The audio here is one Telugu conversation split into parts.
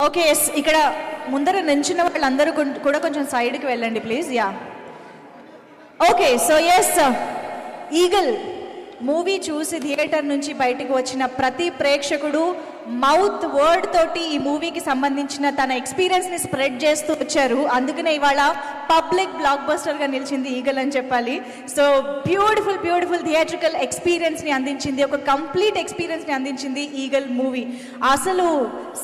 ఓకే, ఇక్కడ ముందర నించున్న వాళ్ళందరూ కూడా కొంచెం సైడ్కి వెళ్ళండి please. Yeah okay. So yes, Eagle movie చూసి థియేటర్ నుంచి బయటకు వచ్చిన ప్రతి ప్రేక్షకుడు మౌత్ వర్డ్ తోటి ఈ మూవీకి సంబంధించిన తన ఎక్స్పీరియన్స్ని స్ప్రెడ్ చేస్తూ వచ్చారు. అందుకనే ఇవాళ పబ్లిక్ బ్లాక్ బస్టర్గా నిలిచింది ఈగల్ అని చెప్పాలి. సో బ్యూటిఫుల్ బ్యూటిఫుల్ థియేట్రికల్ ఎక్స్పీరియన్స్ని అందించింది, ఒక కంప్లీట్ ఎక్స్పీరియన్స్ని అందించింది ఈగల్ మూవీ. అసలు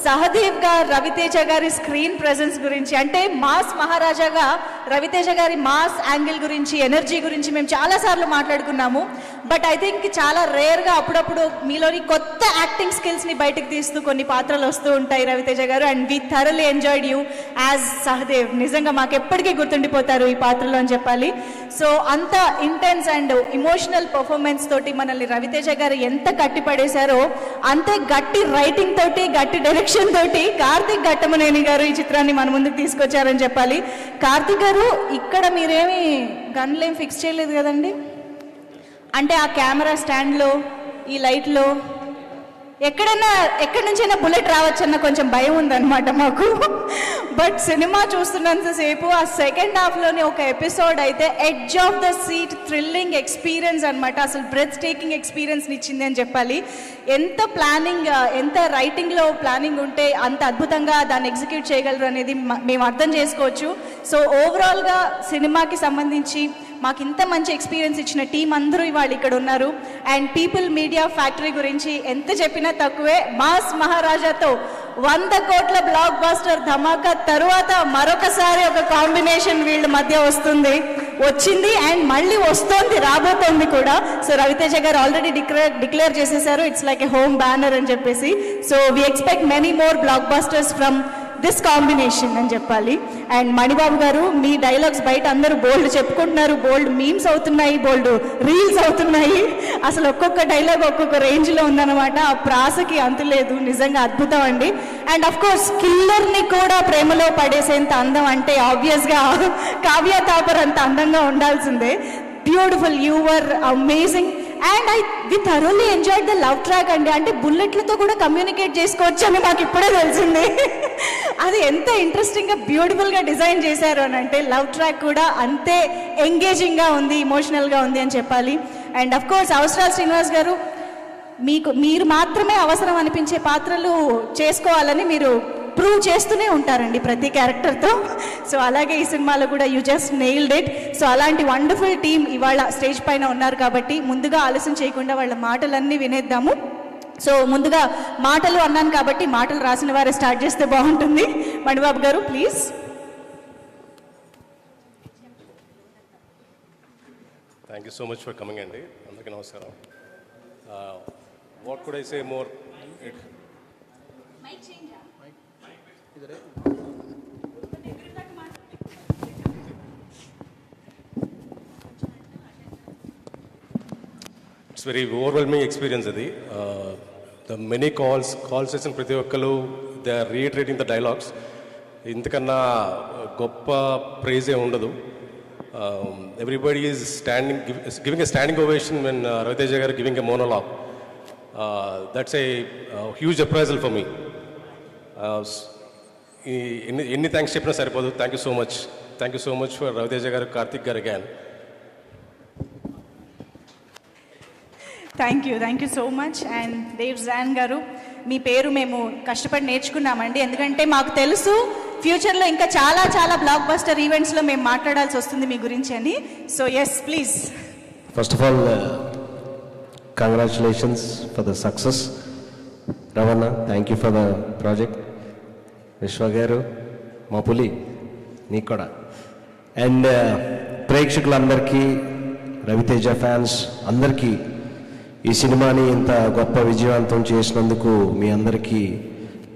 సహదేవ్గా రవితేజ గారి స్క్రీన్ ప్రెజెన్స్ గురించి, అంటే మాస్ మహారాజాగా రవితేజ గారి మాస్ యాంగిల్ గురించి, ఎనర్జీ గురించి మేము చాలాసార్లు మాట్లాడుకున్నాము. బట్ ఐ థింక్ చాలా రేర్గా అప్పుడప్పుడు మీలోని కొత్త యాక్టింగ్ స్కిల్స్ని బయటకు తీస్తూ కొన్ని పాత్రలు వస్తూ ఉంటాయి రవితేజ గారు. And we thoroughly enjoyed you as Sahadev. నిజంగా మాకు ఎప్పటికీ గుర్తుండిపోతారు ఈ పాత్రలో అని చెప్పాలి. సో అంత ఇంటెన్స్ అండ్ ఇమోషనల్ పర్ఫార్మెన్స్ తోటి మనల్ని రవితేజ గారు ఎంత కట్టిపడేశారో, అంతే గట్టి రైటింగ్ తోటి, గట్టి డైరెక్షన్ తోటి కార్తిక్ ఘట్టమనేని గారు ఈ చిత్రాన్ని మన ముందుకు తీసుకొచ్చారని చెప్పాలి. కార్తిక్ గారు, ఇక్కడ మీరేమి గన్లేం ఫిక్స్ చేయలేదు కదండి? అంటే ఆ కెమెరా స్టాండ్లో, ఈ లైట్లో ఎక్కడి నుంచైనా బుల్లెట్ రావచ్చన్న కొంచెం భయం ఉందన్నమాట మాకు. బట్ సినిమా చూస్తున్నంతసేపు ఆ సెకండ్ హాఫ్లోని ఒక ఎపిసోడ్ అయితే edge of the seat thrilling experience అనమాట. అసలు బ్రెత్ టేకింగ్ ఎక్స్పీరియన్స్ని ఇచ్చింది అని చెప్పాలి. ఎంత ప్లానింగ్, ఎంత రైటింగ్లో ప్లానింగ్ ఉంటే అంత అద్భుతంగా దాన్ని ఎగ్జిక్యూట్ చేయగలరు అనేది మేము అర్థం చేసుకోవచ్చు. సో ఓవరాల్గా సినిమాకి సంబంధించి మాకు ఇంత మంచి ఎక్స్పీరియన్స్ ఇచ్చిన టీం అందరూ ఇవాళ ఇక్కడ ఉన్నారు. అండ్ పీపుల్ మీడియా ఫ్యాక్టరీ గురించి ఎంత చెప్పినా తక్కువే. మాస్ మహారాజాతో 100 కోట్ల బ్లాక్ బాస్టర్ ధమాకా తరువాత మరొకసారి ఒక కాంబినేషన్ వీళ్ళ మధ్య వచ్చింది అండ్ మళ్ళీ వస్తోంది, రాబోతోంది కూడా. So Raviteja garu already declare చేసేసారు, it's like a home banner అని చెప్పేసి. So we expect many more blockbusters from this combination అని చెప్పాలి. అండ్ మణిబాబు గారు, మీ డైలాగ్స్ బయట అందరూ బోల్డ్ చెప్పుకుంటున్నారు, బోల్డ్ మీమ్స్ అవుతున్నాయి, బోల్డ్ రీల్స్ అవుతున్నాయి. అసలు ఒక్కొక్క డైలాగ్ ఒక్కొక్క రేంజ్లో ఉందన్నమాట. ఆ ప్రాసకి అంతులేదు, నిజంగా అద్భుతం అండి. అండ్ అఫ్ కోర్స్ కిల్లర్ని కూడా ప్రేమలో పడేసేంత అందం అంటే ఆబ్వియస్గా కావ్య థాపర్ అంత అందంగా ఉండాల్సిందే. Beautiful, you were amazing. And we thoroughly enjoyed the love track అండి. అంటే బుల్లెట్లతో కూడా కమ్యూనికేట్ చేసుకోవచ్చు అని మాకు ఇప్పుడే తెలిసింది. అది ఎంత ఇంట్రెస్టింగ్గా బ్యూటిఫుల్గా డిజైన్ చేశారు అని అంటే లవ్ ట్రాక్ కూడా అంతే ఎంగేజింగ్గా ఉంది, ఇమోషనల్గా ఉంది అని చెప్పాలి. అండ్ అఫ్ కోర్స్ అవసరాల శ్రీనివాస్ గారు, మీరు మాత్రమే అవసరం అనిపించే పాత్రలు చేసుకోవాలని మీరు ప్రూవ్ చేస్తూనే ఉంటారండి ప్రతి క్యారెక్టర్తో. సో అలాగే ఈ సినిమాలో కూడా you just nailed it. So అలాంటి వండర్ఫుల్ టీమ్ ఇవాళ స్టేజ్ పైన ఉన్నారు కాబట్టి ముందుగా ఆలస్యం చేయకుండా వాళ్ళ మాటలన్నీ వినేద్దాము. సో ముందుగా మాటలు అన్నాను కాబట్టి మాటలు రాసిన వారే స్టార్ట్ చేస్తే బాగుంటుంది. Manibabu garu please. Thank you so much for coming అండి. అందరికీ నమస్కారం. What could I say more? It's very overwhelming experience అది. ద మెనీ కాల్స్ చేసిన ప్రతి ఒక్కరు they are reiterating the dialogues. ఇంతకన్నా గొప్ప ప్రైజే ఉండదు. Everybody is giving a standing ovation when Raviteja garu giving a monologue. That's a huge appraisal for me. ఎన్ని థ్యాంక్స్ చెప్పినా సరిపోదు. Thank you so much for Raviteja garu, Karthik గారు again. Thank you so much. And Dev John గారు, మీ పేరు మేము కష్టపడి నేర్చుకున్నామండి, ఎందుకంటే మాకు తెలుసు ఫ్యూచర్లో ఇంకా చాలా చాలా బ్లాక్ బస్టర్ ఈవెంట్స్లో మేము మాట్లాడాల్సి వస్తుంది మీ గురించి అని. So yes please. First of all congratulations for the success. Ravana, thank you for the project. Vishwa garu, మా పులి, నీకు కూడా. అండ్ ప్రేక్షకులందరికీ, రవితేజ ఫ్యాన్స్ అందరికీ ఈ సినిమాని ఇంత గొప్ప విజయవంతం చేసినందుకు మీ అందరికీ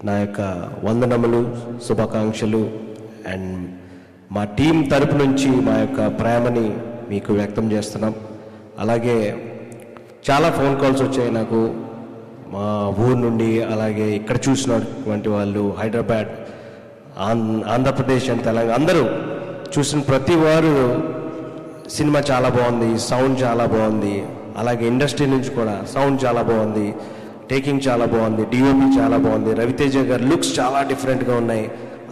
నా యొక్క వందనములు, శుభాకాంక్షలు. అండ్ మా టీం తరపు నుంచి మా యొక్క ప్రేమని మీకు వ్యక్తం చేస్తున్నాం. అలాగే చాలా ఫోన్ కాల్స్ వచ్చాయి నాకు మా ఊరు నుండి, అలాగే ఇక్కడ చూసినటువంటి వాళ్ళు, హైదరాబాద్, ఆంధ్రప్రదేశ్ అండ్ తెలంగాణ, అందరూ చూసిన ప్రతి వారు సినిమా చాలా బాగుంది, సౌండ్ చాలా బాగుంది, అలాగే ఇండస్ట్రీ నుంచి కూడా సౌండ్ చాలా బాగుంది, టేకింగ్ చాలా బాగుంది, డిఓపి చాలా బాగుంది, రవితేజ గారి లుక్స్ చాలా డిఫరెంట్గా ఉన్నాయి.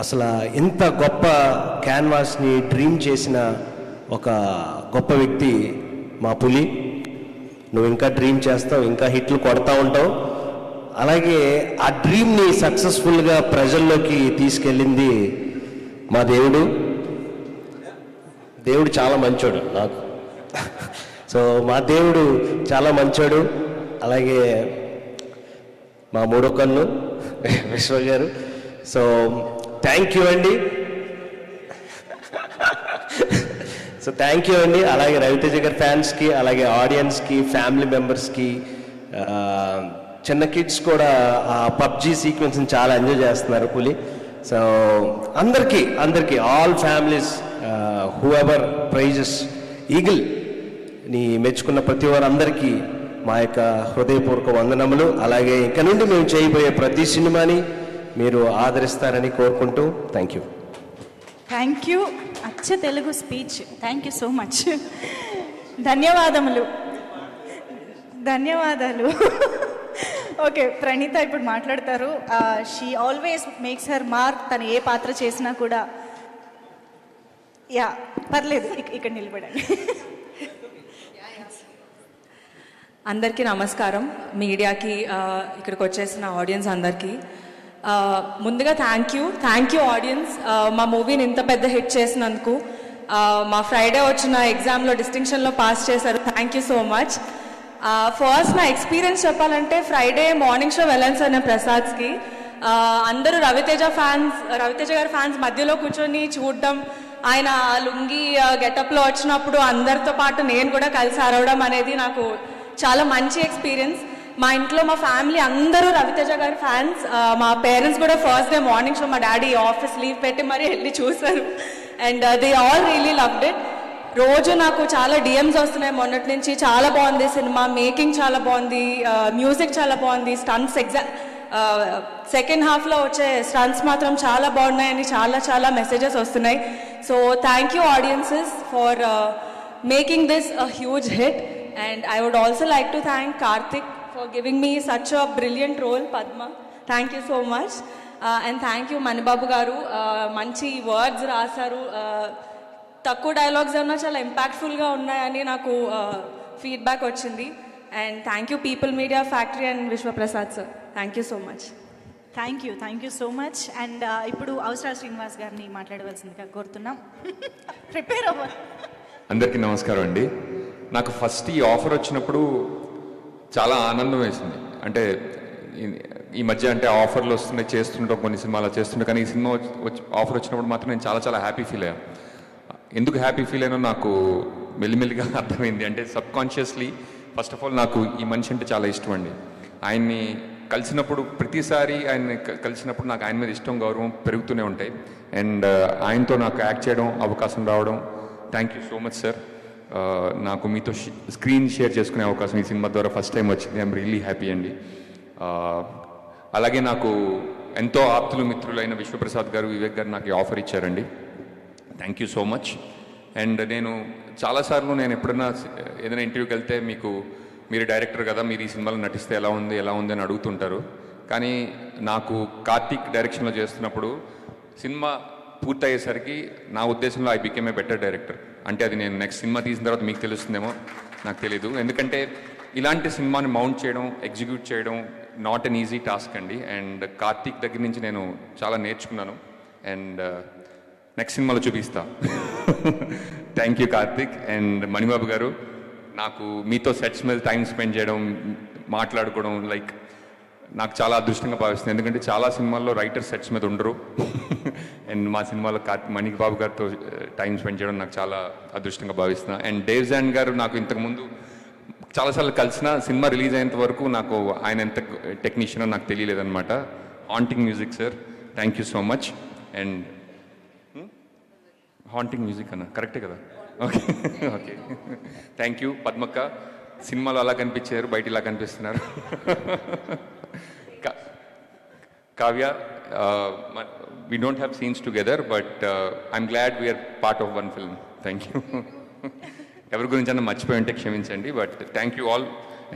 అసలు ఇంత గొప్ప క్యాన్వాస్ని డ్రీమ్ చేసిన ఒక గొప్ప వ్యక్తి మా పులి. నువ్వు ఇంకా డ్రీమ్ చేస్తావు, ఇంకా హిట్లు కొడతా ఉంటావు. అలాగే ఆ డ్రీమ్ని సక్సెస్ఫుల్గా ప్రజల్లోకి తీసుకెళ్ళింది మా దేవుడు. దేవుడు చాలా మంచోడు నాకు. సో మా దేవుడు చాలా మంచోడు. అలాగే మా మూడో కన్ను విశ్వ గారు. సో థ్యాంక్ యూ అండి. సో థ్యాంక్ యూ అండి. అలాగే రవితేజ గారి ఫ్యాన్స్కి, అలాగే ఆడియన్స్కి, ఫ్యామిలీ మెంబర్స్కి, చిన్న కిడ్స్ కూడా ఆ పబ్జీ సీక్వెన్స్ని చాలా ఎంజాయ్ చేస్తున్నారు పులి. సో అందరికీ all families who ever praises Eagle ని మెచ్చుకున్న ప్రతి వారందరికీ మా యొక్క హృదయపూర్వక వందనములు. అలాగే ఇక నుండి మేము చేయబోయే ప్రతి సినిమాని మీరు ఆదరిస్తారని కోరుకుంటూ థ్యాంక్ యూ. Thank you. అచ్చ Telugu speech. Thank you so much. ధన్యవాదములు. ఓకే, ప్రణీత ఇప్పుడు మాట్లాడతారు. She always makes her mark. తను ఏ పాత్ర చేసినా కూడా యా పర్లేదు, ఇక్కడ నిలబడండి. అందరికీ నమస్కారం. మీడియాకి, ఇక్కడికి వచ్చేసిన ఆడియన్స్ అందరికీ ముందుగా థ్యాంక్ యూ ఆడియన్స్, మా మూవీని ఇంత పెద్ద హిట్ చేసినందుకు. మా ఫ్రైడే వచ్చిన ఎగ్జామ్లో డిస్టింక్షన్లో పాస్ చేశారు. Thank you so much. First నా ఎక్స్పీరియన్స్ చెప్పాలంటే, ఫ్రైడే మార్నింగ్ షో వెళ్ళాను సార్ నేను ప్రసాద్స్కి. అందరూ రవితేజ గారి ఫ్యాన్స్ మధ్యలో కూర్చొని చూడడం, ఆయన లుంగి గెటప్లో వచ్చినప్పుడు అందరితో పాటు నేను కూడా కలిసి అరవడం అనేది నాకు చాలా మంచి ఎక్స్పీరియన్స్. మా ఇంట్లో మా ఫ్యామిలీ అందరూ రవితేజ గారి ఫ్యాన్స్. మా పేరెంట్స్ కూడా ఫస్ట్ డే మార్నింగ్ షో మా డాడీ ఆఫీస్ లీవ్ పెట్టి మరీ వెళ్ళి చూశారు. And they all really loved it. రోజు నాకు చాలా డిఎమ్స్ వస్తున్నాయి మొన్నటి నుంచి. చాలా బాగుంది సినిమా, మేకింగ్ చాలా బాగుంది, మ్యూజిక్ చాలా బాగుంది, స్టంట్స్ సెకండ్ హాఫ్లో వచ్చే స్టంట్స్ మాత్రం చాలా బాగున్నాయని చాలా మెసేజెస్ వస్తున్నాయి. So thank you audiences for making this a huge hit. And I would also like to thank Karthik for giving me such a brilliant role, Padma. Thank you so much. And thank you Manibabu garu. Manchi words rasaru. Takku dialogues anna chala impactful ga unnayani naku feedback ochindi. And thank you People Media Factory and Vishwa Prasad sir. Thank you so much. Thank you so much. And ఇప్పుడు అవసర శ్రీనివాస్ గారిని మాట్లాడవలసిందిగా కోరుతున్నాం. ప్రిపేర్ అవ్వాలి. అందరికీ నమస్కారం అండి. నాకు ఫస్ట్ ఈ ఆఫర్ వచ్చినప్పుడు చాలా ఆనందం వేసింది. అంటే ఈ మధ్య అంటే ఆఫర్లు వస్తున్నాయి, చేస్తుంటాం కొన్ని సినిమాలు చేస్తుంటాం, కానీ ఈ సినిమా ఆఫర్ వచ్చినప్పుడు మాత్రం నేను చాలా హ్యాపీ ఫీల్ అయ్యాను. ఎందుకు హ్యాపీ ఫీల్ అయినా నాకు మెల్లిమెల్లిగా అర్థమైంది. అంటే సబ్కాన్షియస్లీ ఫస్ట్ ఆఫ్ ఆల్ నాకు ఈ మనిషి అంటే చాలా ఇష్టం అండి. ఆయన్ని కలిసినప్పుడు, ప్రతిసారి ఆయన్ని కలిసినప్పుడు నాకు ఆయన మీద ఇష్టం, గౌరవం పెరుగుతూనే ఉంటాయి. అండ్ ఆయనతో నాకు యాక్ట్ చేయడం అవకాశం రావడం, thank you so much sir. నాకు మీతో స్క్రీన్ షేర్ చేసుకునే అవకాశం ఈ సినిమా ద్వారా ఫస్ట్ టైం వచ్చింది. ఐఎమ్ రియల్లీ హ్యాపీ అండి. అలాగే నాకు ఎంతో ఆప్తులు మిత్రులైన విశ్వప్రసాద్ గారు, వివేక్ గారు నాకు ఈ ఆఫర్ ఇచ్చారండి. Thank you so much. And నేను చాలాసార్లు నేను ఎప్పుడైనా ఏదైనా ఇంటర్వ్యూకి వెళ్తే మీరు డైరెక్టర్ కదా, మీరు ఈ సినిమాలో నటిస్తే ఎలా ఉంది అని అడుగుతుంటారు. కానీ నాకు కార్తీక్ డైరెక్షన్లో చేస్తున్నప్పుడు సినిమా పూర్తయ్యేసరికి నా ఉద్దేశంలో I became a better director. అంటే అది నేను నెక్స్ట్ సినిమా తీసిన తర్వాత మీకు తెలుస్తుందేమో, నాకు తెలీదు. ఎందుకంటే ఇలాంటి సినిమాని మౌంట్ చేయడం, ఎగ్జిక్యూట్ చేయడం నాట్ అన్ ఈజీ టాస్క్ అండి. అండ్ కార్తీక్ దగ్గర నుంచి నేను చాలా నేర్చుకున్నాను. అండ్ నెక్స్ట్ సినిమాలో చూపిస్తా. Thank you Karthik. And Manibabu గారు, నాకు మీతో సెట్స్ మీద టైం స్పెండ్ చేయడం, మాట్లాడుకోవడం లైక్ నాకు చాలా అదృష్టంగా భావిస్తుంది. ఎందుకంటే చాలా సినిమాల్లో రైటర్ సెట్స్ మీద ఉండరు. అండ్ మా సినిమాలో మణిబాబు గారితో టైం స్పెండ్ చేయడం నాకు చాలా అదృష్టంగా భావిస్తున్నాను. అండ్ డేవ్ జాన్ గారు నాకు ఇంతకుముందు చాలాసార్లు కలిసిన, సినిమా రిలీజ్ అయ్యేంత వరకు నాకు ఆయన ఎంత టెక్నీషియనో నాకు తెలియలేదన్నమాట. Haunting music sir, thank you so much. And haunting music అన్న కరెక్టే కదా? Okay okay, thank you. పద్మక్క, సినిమాలో అలా కనిపించారు, బయట ఇలా కనిపిస్తున్నారు. Kavya, we don't have scenes together, but I'm glad we are part of one film. Thank you. ఎవరి గురించి అన్న మర్చిపోయి ఉంటే క్షమించండి. But thank you all.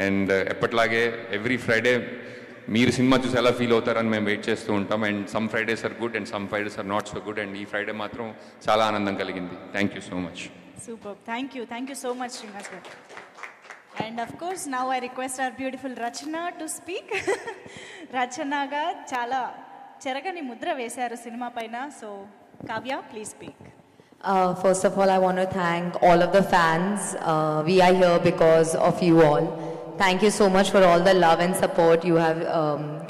And ఎప్పట్లాగే ఎవ్రీ ఫ్రైడే మీరు సినిమా చూసి ఎలా ఫీల్ అవుతారని మేము వెయిట్ చేస్తూ ఉంటాం. And some Fridays are good and some Fridays are not so good. And ఈ ఫ్రైడే మాత్రం చాలా ఆనందం కలిగింది. Thank you so much. Super, thank you so much Srinivas garu. And of course now I request our beautiful Rachana to speak. రచనగా చాలా చెరగని ముద్ర వేశారు సినిమా పైన. So Kavya, please speak. First of all, I want to thank all of the fans. We are here because of you all. Thank you so much for all the love and support you have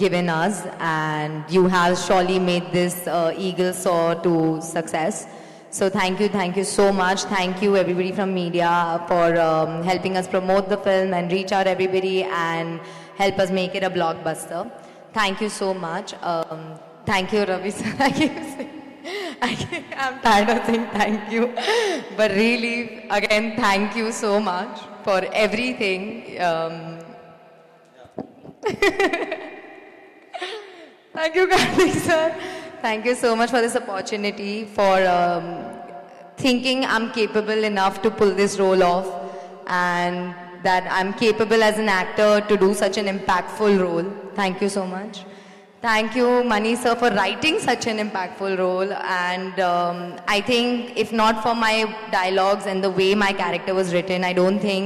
given us, and you have surely made this Eagle Soar to success. So thank you so much. Thank you everybody from media for helping us promote the film and reach out everybody and help us make it a blockbuster. Thank you so much. Thank you, Ravi sir. I'm tired of saying thank you, but really, again, thank you so much for everything. Thank you, Karthik sir. Thank you so much for this opportunity, for thinking I'm capable enough to pull this role off, and that I'm capable as an actor to do such an impactful role. Thank you so much. Thank you, Mani sir, for writing such an impactful role. And I think if not for my dialogues and the way my character was written, I don't think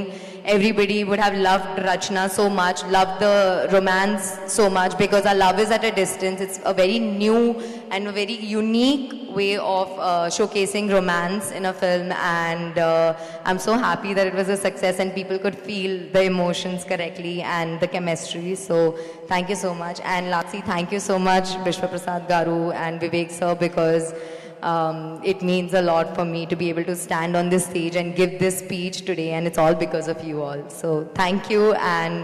everybody would have loved Rachna so much, loved the romance so much, because our love is at a distance. It's a very new and a very unique way of showcasing romance in a film, and I'm so happy that it was a success and people could feel the emotions correctly and the chemistry. So thank you so much. And lastly, thank you so much Vishwa Prasad Garu and Vivek sir, because it means a lot for me to be able to stand on this stage and give this speech today, and it's all because of you all. So thank you, and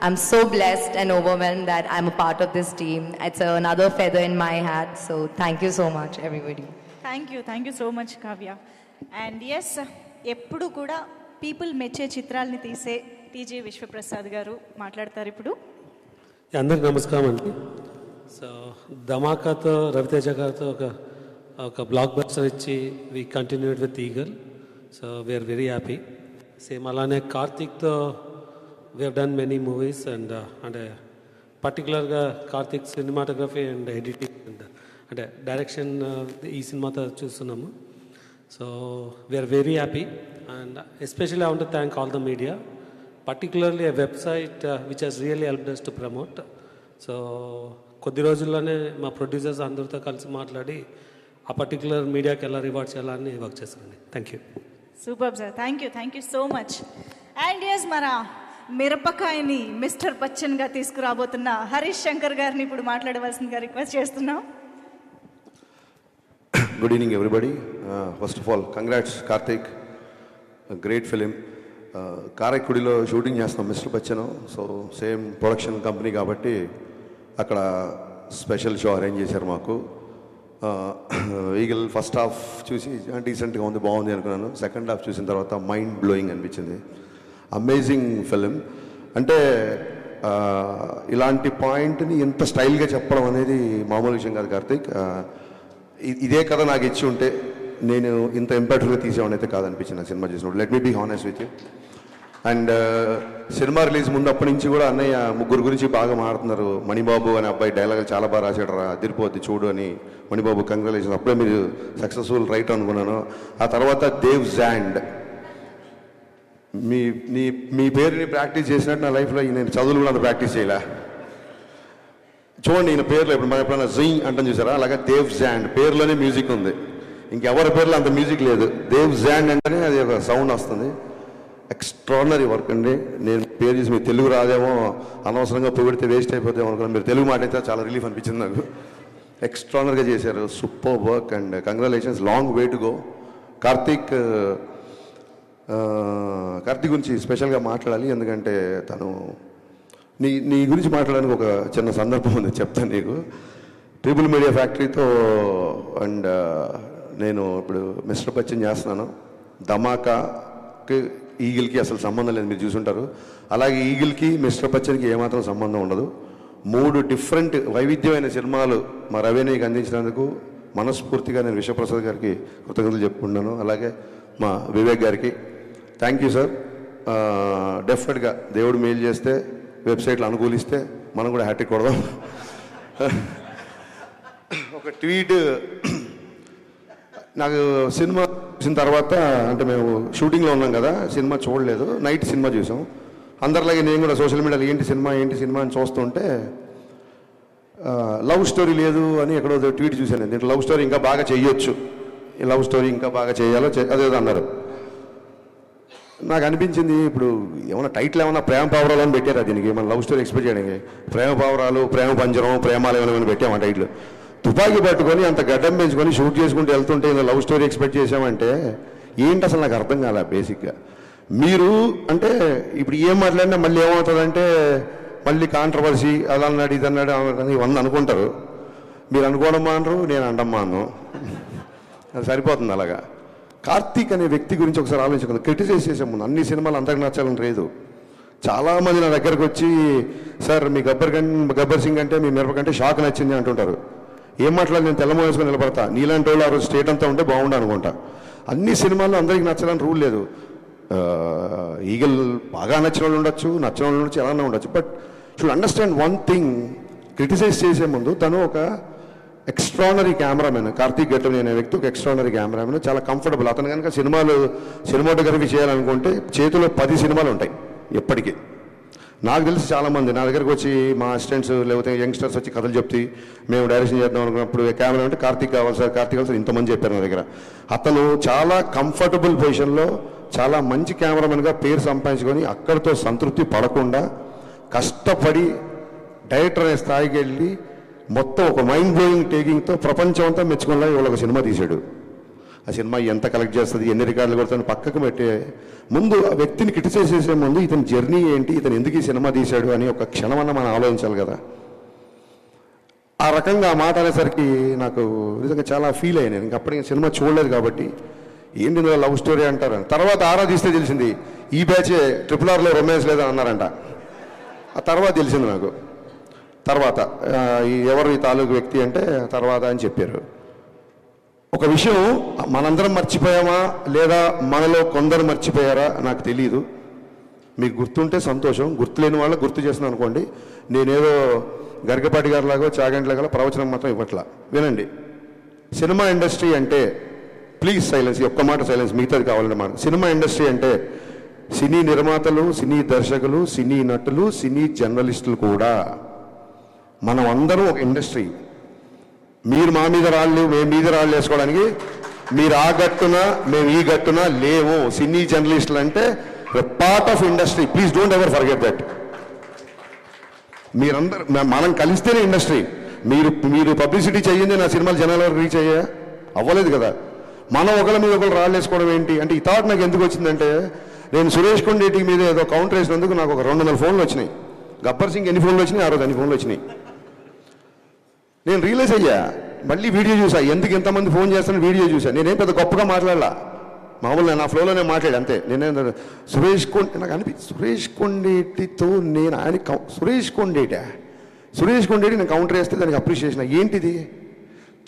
I'm so blessed and overwhelmed that I'm a part of this team. It's another feather in my hat. So thank you so much, everybody. Thank you so much Kavya. And yes, ఎప్పుడు కూడా పీపుల్ మెచ్చే చిత్రాలని తీసే టీజీ విశ్వప్రసాద్ గారు మాట్లాడతారు ఇప్పుడు. అందరికి నమస్కారం అండి. సో ధమాకాతో రవితేజ గారితో ఒక బ్లాక్ బస్టర్ ఇచ్చి we continued with Eagle. So we are very happy. Same అలానే కార్తీక్తో we are done many movies, and అంటే పర్టికులర్గా Karthik cinematography and editing and అంటే డైరెక్షన్ ఈ సినిమాతో చూస్తున్నాము. So we are very happy, and especially I want to thank all the media, particularly a website which has really helped us to promote. So కొద్ది రోజుల్లోనే మా ప్రొడ్యూసర్స్ అందరితో కలిసి మాట్లాడి ఆ పర్టికులర్ మీడియాకి ఎలా రివార్డ్ చేయాలని వర్క్ చేస్తానండి. Thank you. Super sir, thank you so much. And yes, మన మిరపకాయని మిస్టర్ బచ్చన్గా తీసుకురాబోతున్న హరీష్ శంకర్ గారిని ఇప్పుడు మాట్లాడవలసిందిగా రిక్వెస్ట్ చేస్తున్నాం. Good evening, everybody. First of all, congrats, Karthik. A great film. కారైక్కుడిలో షూటింగ్ చేస్తున్నాం mister Bachchan. So same production company కాబట్టి అక్కడ స్పెషల్ షో అరేంజ్ చేశారు మాకు. ఈగల్ ఫస్ట్ హాఫ్ చూసి డీసెంట్గా ఉంది, బాగుంది అనుకున్నాను. సెకండ్ హాఫ్ చూసిన తర్వాత మైండ్ బ్లోయింగ్ అనిపించింది. Amazing film. అంటే ఇలాంటి పాయింట్ని ఇంత స్టైల్గా చెప్పడం అనేది మామూలు విషయం కాదు కార్తీక్. ఇదే కథ నాకు ఇచ్చి ఉంటే నేను ఇంత ఇంపాక్ట్గా తీసేవాడిని అయితే కాదనిపించింది ఆ సినిమా చూసినప్పుడు. Let me be honest with you. And cinema release ముందు అప్పటి నుంచి కూడా అన్నయ్య ముగ్గురు గురించి బాగా మాట్లాడుతున్నారు. మణిబాబు అనే అబ్బాయి డైలాగులు చాలా బాగా రాశాడు రా, అదిరిపోద్ది చూడు అని. మణిబాబు కంగ్రాచులేషన్, అప్పుడే మీరు సక్సెస్ఫుల్ రైట్ అనుకున్నాను. ఆ తర్వాత దేవ్ జాండ్, మీ పేరుని ప్రాక్టీస్ చేసినట్టు నా లైఫ్లో నేను చదువులు కూడా అంత ప్రాక్టీస్ చేయలే. చూడండి ఈయన పేర్లో ఇప్పుడు మనం ఎప్పుడైనా జీ అంటాం చూసారా, అలాగే దేవ్ జాండ్ పేరులోనే మ్యూజిక్ ఉంది. ఇంకెవరి పేర్లో అంత మ్యూజిక్ లేదు. దేవ్ జాండ్ అంటేనే అది ఒక సౌండ్ వస్తుంది. ఎక్స్ట్రాడినరీ వర్క్ అండి. నేను పేరు చేసి మీరు తెలుగు రాదేమో, అనవసరంగా పొగిడితే వేస్ట్ అయిపోతామో అనుకున్నాను. మీరు తెలుగు మాట అయితే చాలా రిలీఫ్ అనిపించింది నాకు. ఎక్స్ట్రాడినరీగా చేశారు, super work and congratulations. Long way to go. Karthik గురించి స్పెషల్గా మాట్లాడాలి, ఎందుకంటే తను నీ గురించి మాట్లాడడానికి ఒక చిన్న సందర్భం ఉంది, చెప్తాను నీకు. ట్రిపుల్ మీడియా ఫ్యాక్టరీతో అండ్ నేను ఇప్పుడు మిస్టర్ బచ్చన్ చేస్తున్నాను. ధమాకాకి ఈగిల్కి అసలు సంబంధం లేదు, మీరు చూసుంటారు. అలాగే ఈగిల్కి మిస్టర్ బచ్చన్కి ఏమాత్రం సంబంధం ఉండదు. 3 డిఫరెంట్ వైవిధ్యమైన సినిమాలు మా రవినీకి అందించినందుకు మనస్ఫూర్తిగా నేను విశ్వప్రసాద్ గారికి కృతజ్ఞతలు చెప్పుకున్నాను. అలాగే మా వివేక్ గారికి థ్యాంక్ యూ సార్. డెఫినెట్గా దేవుడు మేలు చేస్తే వెబ్సైట్లు అనుకూలిస్తే మనం కూడా హ్యాట్రిక్ కొడదాం. ఒక ట్వీట్ నాకు సినిమా చూసిన తర్వాత, అంటే మేము షూటింగ్లో ఉన్నాం కదా, సినిమా చూడలేదు, నైట్ సినిమా చూసాం. అందరిలాగే నేను కూడా సోషల్ మీడియాలో ఏంటి సినిమా అని చూస్తుంటే లవ్ స్టోరీ లేదు అని ఎక్కడో ట్వీట్ చూశాను. దీంట్లో లవ్ స్టోరీ ఇంకా బాగా చేయొచ్చు, ఈ లవ్ స్టోరీ ఇంకా బాగా చేయాలో అదేదో అన్నారు. నాకు అనిపించింది, ఇప్పుడు ఏమన్నా టైటిల్ ఏమన్నా ప్రేమ పావురాలు అని పెట్టారా దీనికి? మన లవ్ స్టోరీ ఎక్స్పెక్ట్ చేయడానికి ప్రేమ పావురాలు, ప్రేమ పంజరం, ప్రేమాలు ఏమైనా పెట్టామా టైటిల్? తుపాకీ పట్టుకొని అంత గడ్డం పెంచుకొని షూట్ చేసుకుంటూ వెళ్తుంటే లవ్ స్టోరీ ఎక్స్పెక్ట్ చేసామంటే ఏంటి అసలు నాకు అర్థం కాలే బేసిక్గా. మీరు అంటే ఇప్పుడు ఏం మాట్లాడినా మళ్ళీ ఏమవుతుందంటే మళ్ళీ కాంట్రవర్సీ, అలా అన్నాడు ఇది అన్నాడు ఇవన్నీ అనుకుంటారు. మీరు అనుకోవడం మానరు, నేను అనడం మాను, అది సరిపోతుంది. అలాగా కార్తీక్ అనే వ్యక్తి గురించి ఒకసారి ఆలోచించుకుందాం. క్రిటిసైజ్ చేసే ముందు అన్ని సినిమాలు అందరికి నచ్చాలని లేదు. చాలామంది నా దగ్గరకు వచ్చి, సార్ మీ గబ్బర్ సింగ్ అంటే మీ మిరప కంటే షాక్ నచ్చింది అంటుంటారు. ఏం మాట్లాడి నేను తెల్లమోసుకొని నిలబడతా, నీలాంటి వాళ్ళు ఆ రోజు స్టేట్ అంతా ఉంటే బాగుండు అనుకుంటా. అన్ని సినిమాల్లో అందరికి నచ్చాలని రూల్ లేదు. ఈగల్ బాగా నచ్చిన వాళ్ళు ఉండొచ్చు, నచ్చిన వాళ్ళు ఉండొచ్చు, ఎలా ఉండొచ్చు. But should understand one thing, criticize చేసే ముందు తను ఒక ఎక్స్ట్రానరీ కెమెరామెన్. కార్తీక్ గెట్టం అనే వ్యక్తి ఒక ఎక్స్ట్రానరీ కెమెరామెన్, చాలా కంఫర్టబుల్. అతను కనుక సినిమాటోగ్రఫీ చేయాలనుకుంటే చేతిలో 10 సినిమాలు ఉంటాయి ఎప్పటికీ. నాకు తెలిసి చాలామంది నా దగ్గరకు వచ్చి మా అసిస్టెంట్స్ లేకపోతే యంగ్స్టర్స్ వచ్చి కథలు చెప్తే మేము డైరెక్షన్ చేద్దాం అనుకున్నప్పుడు కెమెరా అంటే కార్తీక్ కావాలి సార్ ఇంతమంది చెప్పారు నా దగ్గర. అతను చాలా కంఫర్టబుల్ పొజిషన్లో చాలా మంచి కెమెరామెన్గా పేరు సంపాదించుకొని అక్కడితో సంతృప్తి పడకుండా కష్టపడి డైరెక్టర్ అనే స్థాయికి వెళ్ళి మొత్తం ఒక మైండ్ బ్లోయింగ్ టేకింగ్తో ప్రపంచం అంతా మెచ్చుకునేలా ఇవాళ ఒక సినిమా తీశాడు. ఆ సినిమా ఎంత కలెక్ట్ చేస్తుంది, ఎన్ని రికార్డులు కొడుతుంది పక్కకు పెట్టే ముందు ఆ వ్యక్తిని క్రిటిసైజ్ చేసే ముందు ఇతని జర్నీ ఏంటి, ఇతను ఎందుకు ఈ సినిమా తీశాడు అని ఒక క్షణమన్నా మనం ఆలోచించాలి కదా. ఆ రకంగా ఆ మాట అనేసరికి నాకు నిజంగా చాలా ఫీల్ అయ్యాను. ఇంకా అప్పటికి సినిమా చూడలేదు కాబట్టి ఏంటి ఇందులో లవ్ స్టోరీ అంటారు. తర్వాత ఆరాధిస్తే తెలిసింది ఈ బ్యాచే RRRలో రొమాన్స్ లేదని అన్నారంట. ఆ తర్వాత తెలిసింది నాకు. తర్వాత ఎవరు ఈ తాలూకు వ్యక్తి అంటే తర్వాత అని చెప్పారు. ఒక విషయం మనందరం మర్చిపోయామా లేదా మనలో కొందరు మర్చిపోయారా నాకు తెలియదు. మీకు గుర్తుంటే సంతోషం, గుర్తులేని వాళ్ళకి గుర్తు చేస్తున్నాను అనుకోండి. నేనేదో గరికపాటి గారిలాగో చాగంటిలాగా ప్రవచనం మాత్రం ఇవ్వట్లా. వినండి, సినిమా ఇండస్ట్రీ అంటే, ప్లీజ్ సైలెన్స్, ఒక్క మాట సైలెన్స్, మిగతాది కావాలన్నమాట. సినిమా ఇండస్ట్రీ అంటే సినీ నిర్మాతలు, సినీ దర్శకులు, సినీ నటులు, సినీ జర్నలిస్టులు కూడా మనం అందరం ఒక ఇండస్ట్రీ. మీరు మా మీద రాళ్ళు, మేము మీద రాళ్ళు వేసుకోవడానికి మీరు ఆ గట్టున మేము ఈ గట్టున లేవు. సినీ జర్నలిస్టులు అంటే part of industry. Please don't ever forget that. మీరందరూ మనం కలిస్తేనే ఇండస్ట్రీ. మీరు పబ్లిసిటీ చెయ్యింది నా సినిమాలు జనాల వరకు రీచ్ అయ్యా అవ్వలేదు కదా. మనం ఒకరి మీద ఒకరు రాళ్ళు వేసుకోవడం ఏంటి అంటే ఈ థాట్ నాకు ఎందుకు వచ్చిందంటే, నేను సురేష్ కొండేటి మీద ఏదో కౌంటర్ వేసినందుకు నాకు ఒక 200 ఫోన్లు వచ్చినాయి. గబ్బర్ సింగ్ ఎన్ని ఫోన్లు వచ్చినాయి, ఆ రోజు అన్ని ఫోన్లు వచ్చినాయి. నేను రియలైజ్ అయ్యా, మళ్ళీ వీడియో చూసా, ఎందుకు ఎంతమంది ఫోన్ చేస్తాను వీడియో చూసా. నేనేం పెద్ద గొప్పగా మాట్లాడలా, మామూలుగా నా ఫ్లోలోనే మాట్లాడి అంతే. నాకు సురేష్ కొండేటితో నేను ఆయన సురేష్ కొండేటి నేను కౌంటర్ వేస్తే దానికి అప్రిషియేషన్ ఏంటిది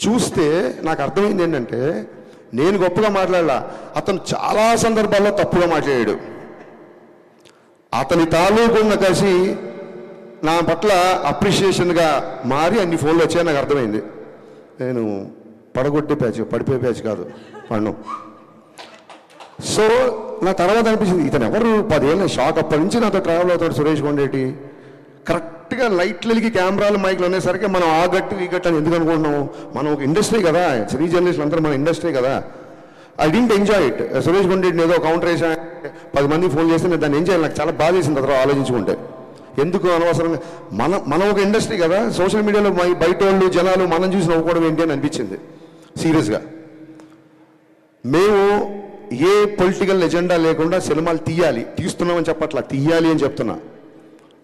చూస్తే నాకు అర్థమైంది ఏంటంటే, నేను గొప్పగా మాట్లాడలా, అతను చాలా సందర్భాల్లో తప్పుగా మాట్లాడాడు. అతని తాలూకున్న కసి నా పట్ల అప్రిషియేషన్గా మారి అన్ని ఫోన్లు వచ్చాయని నాకు అర్థమైంది. నేను పడగొట్టే ప్యాచ్, పడిపోయే ప్యాచ్ కాదు పన్ను. సో నా తర్వాత అనిపించింది ఇతను ఎవరు, 10 ఏళ్ళ షాక్. అప్పటి నుంచి నాతో ట్రావెల్ అవుతాడు సురేష్ కొండేటి. కరెక్ట్గా లైట్లకి కెమెరాలు మైక్లు అనేసరికి మనం ఆ గట్టు ఈ గట్టు అని ఎందుకు అనుకుంటున్నాము? మనం ఒక ఇండస్ట్రీ కదా, సినీ జర్నలిస్టులు అందరూ మన ఇండస్ట్రీ కదా. I didn't enjoy it. Suresh కొండేటిని ఏదో కౌంటర్ వేసా 10 మంది ఫోన్ చేస్తే నేను దాన్ని ఎంజాయ్, నాకు చాలా బాధ వేసింది తర్వాత ఆలోచించుకుంటే. ఎందుకు అనవసరంగా మనం ఒక ఇండస్ట్రీ కదా, సోషల్ మీడియాలో బయట వాళ్ళు జనాలు మనం చూసి నవ్వుకోవడం ఏంటి అని అనిపించింది సీరియస్గా. మేము ఏ పొలిటికల్ ఎజెండా లేకుండా సినిమాలు తీస్తున్నామని చెప్పట్లా, తీయాలి అని చెప్తున్నా.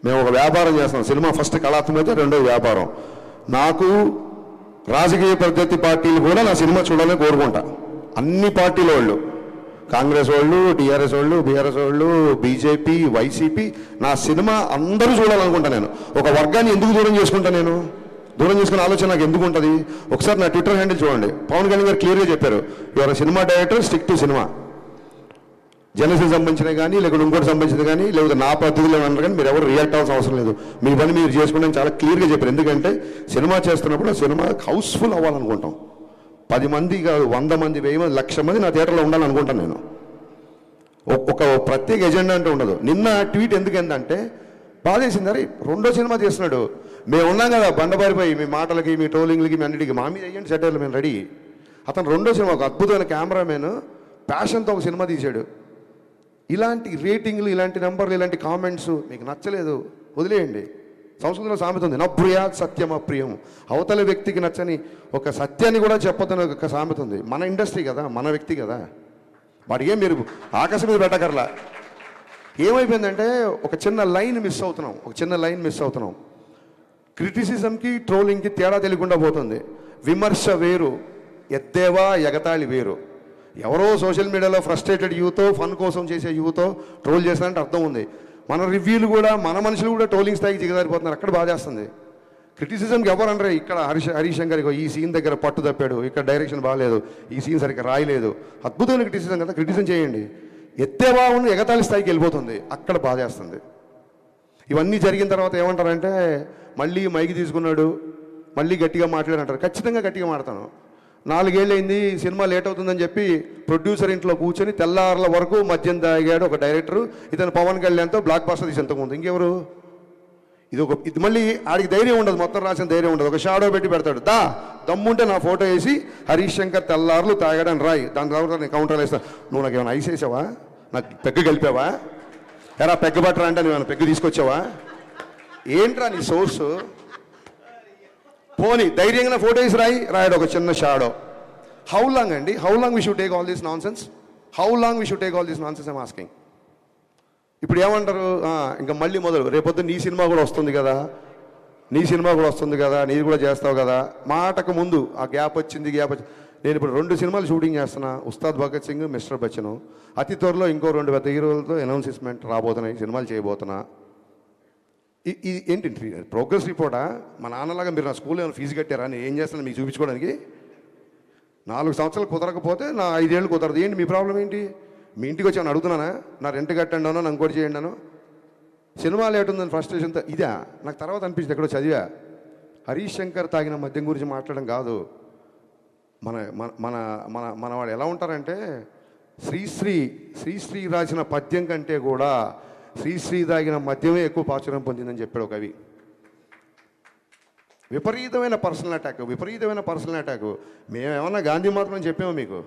మేము ఒక వ్యాపారం చేస్తున్నాం. సినిమా ఫస్ట్ కళాత్మకత, రెండో వ్యాపారం. నాకు రాజకీయ పద్ధతి పార్టీలు కూడా నా సినిమా చూడాలని కోరుకుంటా. అన్ని పార్టీల వాళ్ళు, కాంగ్రెస్ వాళ్ళు, టీఆర్ఎస్ వాళ్ళు, బీఆర్ఎస్ వాళ్ళు, బీజేపీ, వైసీపీ, నా సినిమా అందరూ చూడాలనుకుంటా. నేను ఒక వర్గాన్ని ఎందుకు దూరం చేసుకుంటా? నేను దూరం చేసుకునే ఆలోచన నాకు ఎందుకు ఉంటుంది? ఒకసారి నా ట్విట్టర్ హ్యాండిల్ చూడండి. పవన్ కళ్యాణ్ గారు క్లియర్గా చెప్పారు, your cinema director, stick to cinema. Janasena సంబంధించినవి కానీ లేకపోతే ఇంకోటి సంబంధించినవి కానీ లేకపోతే నా పద్ధతిలో అన్నారు కానీ మీరు ఎవరు రియాక్ట్ అవ్వాల్సిన అవసరం లేదు. మీ పని మీరు చేసుకుంటే చాలా క్లియర్గా చెప్పారు. ఎందుకంటే సినిమా చేస్తున్నప్పుడు ఆ సినిమా హౌస్ఫుల్ అవ్వాలనుకుంటాం. 10 మంది కాదు, 100 మంది, 1000 మంది, 1,00,000 మంది నా థియేటర్లో ఉండాలనుకుంటాను నేను. ఒక ప్రత్యేక ఎజెండా అంటే ఉండదు. నిన్న ట్వీట్ ఎందుకంటే బాధేసింది, అరే 2వ సినిమా చేస్తున్నాడు, మేము ఉన్నాం కదా బండబారిపోయి మీ మాటలకి మీ ట్రోలింగ్లకి మీ అన్నిటికీ మా మీద అయ్యండి సెటర్లు మేము రెడీ. అతను 2వ సినిమా ఒక అద్భుతమైన కెమెరామెన్ ప్యాషన్తో ఒక సినిమా తీశాడు. ఇలాంటి రేటింగ్లు, ఇలాంటి నెంబర్లు, ఇలాంటి కామెంట్స్ మీకు నచ్చలేదు వదిలేయండి. సంస్కృతిలో సామెత ఉంది, నప్రియాత్ సత్యం అప్రియం. అవతల వ్యక్తికి నచ్చని ఒక సత్యాన్ని కూడా చెప్పొద్దని ఒక సామెత ఉంది. మన ఇండస్ట్రీ కదా, మన వ్యక్తి కదా, వాడికి ఏం మీరు ఆకాశం మీద పెట్టకర్లా. ఏమైపోయిందంటే ఒక చిన్న లైన్ మిస్ అవుతున్నాం. క్రిటిసిజంకి ట్రోలింగ్కి తేడా తెలియకుండా పోతుంది. విమర్శ వేరు, ఎద్దేవా ఎగతాళి వేరు. ఎవరో సోషల్ మీడియాలో ఫ్రస్ట్రేటెడ్ యూతో, ఫన్ కోసం చేసే యూతో ట్రోల్ చేస్తారంటే అర్థం ఉంది. మన రివ్యూలు కూడా, మన మనుషులు కూడా ట్రోలింగ్ స్థాయికి దిగజారిపోతున్నారు. అక్కడ బాధేస్తుంది. క్రిటిసిజంకి ఎవరు అనరే, ఇక్కడ హరీష్ శంకర్ ఈ సీన్ దగ్గర పట్టు తప్పాడు, ఇక్కడ డైరెక్షన్ బాగాలేదు, ఈ సీన్ సరిగ్గా రాయలేదు. అద్భుతమైన క్రిటిసిజం కదా, క్రిటిసిజం చేయండి. ఎత్తేవా ఉన్న ఎగతాళి స్థాయికి వెళ్ళిపోతుంది, అక్కడ బాధేస్తుంది. ఇవన్నీ జరిగిన తర్వాత ఏమంటారంటే మళ్ళీ మైకి తీసుకున్నాడు, మళ్ళీ గట్టిగా మాట్లాడారంటారు. ఖచ్చితంగా గట్టిగా మాట్లాడతాను. 4 ఏళ్ళు అయింది, సినిమా లేట్ అవుతుందని చెప్పి ప్రొడ్యూసర్ ఇంట్లో కూర్చొని తెల్లారుల వరకు మద్యం తాగాడు ఒక డైరెక్టర్. ఇతను పవన్ కళ్యాణ్తో బ్లాక్ బస్టర్ తీసి ఎంతకుముందు ఇంకెవరు? ఇది మళ్ళీ ఆడికి ధైర్యం ఉండదు, మొత్తం రాసిన ధైర్యం ఉండదు. ఒక షాడో పెట్టి పెడతాడు, దమ్ముంటే నా ఫోటో వేసి హరీష్ శంకర్ తెల్లారులు తాగాడని రాయి, దాని తర్వాత నేను కౌంటర్లు వేస్తాను. నువ్వు నాకు ఏమైనా ఐస్ వేసావా? నాకు పెగ్గు కలిపావా? ఎరా పెగ్గు పట్టరా అంటే నువ్వు పెగ్గు తీసుకొచ్చావా? ఏంట్రా నీ సోర్సు? పోనీ ధైర్యంగా ఫోటో వేసి రాయడు ఒక చిన్న shadow. How long we should take all this nonsense? I'm asking. ఇప్పుడు ఏమంటారు, ఇంకా మళ్ళీ మొదలు, రేపొద్దు నీ సినిమా కూడా వస్తుంది కదా, నీది కూడా చేస్తావు కదా. మాటకు ముందు ఆ గ్యాప్ వచ్చింది. నేను ఇప్పుడు 2 సినిమాలు షూటింగ్ చేస్తున్నా, ఉస్తాద్ భగత్ సింగ్, మిస్టర్ బచ్చన్. అతి త్వరలో ఇంకో 2 పెద్ద హీరోలతో అనౌన్స్మెంట్ రాబోతున్నాయి, సినిమాలు చేయబోతున్నా. ఇది ఏంటి ప్రోగ్రెస్ రిపోర్టా? మా నాన్నలాగా మీరు నా స్కూల్లో ఏమైనా ఫీజు కట్టారా? నేను ఏం చేస్తాను మీకు చూపించుకోవడానికి? 4 సంవత్సరాలు కుదరకపోతే నా 5 ఏళ్ళు కుదరదు. ఏంటి మీ ప్రాబ్లం ఏంటి? మీ ఇంటికి వచ్చి అడుగుతున్నానా? నా రెంట్ కట్టండి అనో, నాకు ఇంకోటి చేయండి అనో. సినిమా లేట్ ఉందని ఫ్రస్ట్రేషన్తో ఇదా నాకు తర్వాత అనిపించింది. ఎక్కడో చదివా, హరీష్ శంకర్ తాగిన మద్యం గురించి మాట్లాడడం కాదు. మన మన మన మన వాడు ఎలా ఉంటారంటే, శ్రీశ్రీ రాసిన పద్యం కంటే కూడా శ్రీశ్రీ తాగిన మద్యమే ఎక్కువ ప్రాచుర్యం పొందిందని చెప్పాడు కవి. విపరీతమైన పర్సనల్ అటాక్. మేమేమన్నా గాంధీ మాత్రం చెప్పామో మీకు?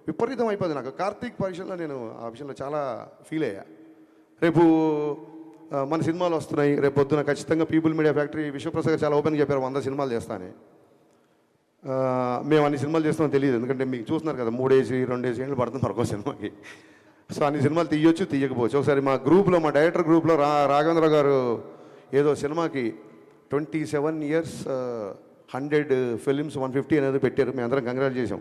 విపరీతం అయిపోయింది. నాకు కార్తీక్ పరీక్షల్లో నేను ఆ విషయంలో చాలా ఫీల్ అయ్యా. రేపు మన సినిమాలు వస్తున్నాయి, రేపు పొద్దున ఖచ్చితంగా పీపుల్ మీడియా ఫ్యాక్టరీ విశ్వప్రసాద్ గారు చాలా ఓపెన్గా చెప్పారు 100 సినిమాలు చేస్తానని. మేము అన్ని సినిమాలు చేస్తామని తెలియదు, ఎందుకంటే మీకు చూస్తున్నారు కదా 3-2 ఏళ్ళు పడుతుంది మరొక సినిమాకి. సో అన్ని సినిమాలు తీయొచ్చు, తీయకపోవచ్చు. ఒకసారి మా డైరెక్టర్ గ్రూప్లో రాఘవేంద్ర గారు ఏదో సినిమాకి 27 years 100 films 150 అనేది పెట్టారు. మేము అందరం కంగ్రాచులేట్ చేసాం.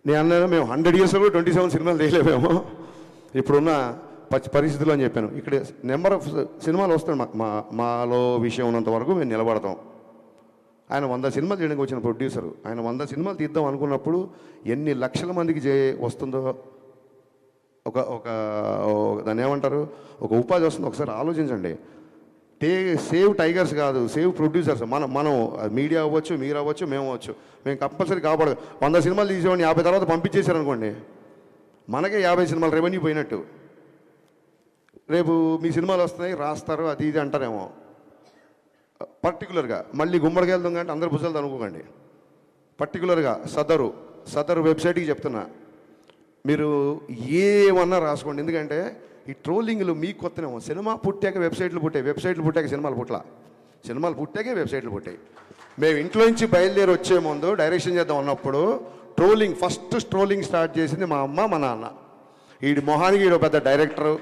నేను అన్నాను, మేము 100 yearsలో కూడా 27 సినిమాలు తీయలేమేమో ఇప్పుడున్న పరిస్థితులు అని చెప్పాను. ఇక్కడ నెంబర్ ఆఫ్ సినిమాలు వస్తాయి, మాలో విషయం ఉన్నంత వరకు మేము నిలబడతాం. ఆయన 100 సినిమాలు చేయడానికి వచ్చిన ప్రొడ్యూసరు, ఆయన 100 సినిమాలు తీద్దాం అనుకున్నప్పుడు ఎన్ని లక్షల మందికి వస్తుందో, దాన్ని ఏమంటారు, ఒక ఉపాధి వస్తుందో ఒకసారి ఆలోచించండి. సేవ్ టైగర్స్ కాదు, సేవ్ ప్రొడ్యూసర్స్. మనం మీడియా అవ్వచ్చు, మీరు అవ్వచ్చు, మేము అవ్వచ్చు. మేము కంపల్సరీ కాపాడదు. 100 సినిమాలు తీసేవాడిని 50 తర్వాత పంపించేశారు అనుకోండి, మనకే 50 సినిమాలు రెవెన్యూ పోయినట్టు. రేపు మీ సినిమాలు వస్తున్నాయి, రాస్తారు, అది ఇది అంటారేమో. పర్టికులర్గా మళ్ళీ గుమ్మడికి వెళ్దాం అంటే అందరు భుజాలు అనుకోకండి. పర్టికులర్గా సదరు వెబ్సైట్కి చెప్తున్నా, మీరు ఏమన్నా రాసుకోండి. ఎందుకంటే ఈ ట్రోలింగ్లు మీకు కొత్తనేమో. సినిమా పుట్టాక వెబ్సైట్లు పుట్టాక సినిమాలు పుట్టాకే వెబ్సైట్లు పుట్టాయి. మేము ఇంట్లో నుంచి బయలుదేరి వచ్చే ముందు డైరెక్షన్ చేద్దాం అన్నప్పుడు ఫస్ట్ ట్రోలింగ్ స్టార్ట్ చేసింది మా అమ్మ, మా నాన్న. వీడి మొహానికి వీడు పెద్ద డైరెక్టరు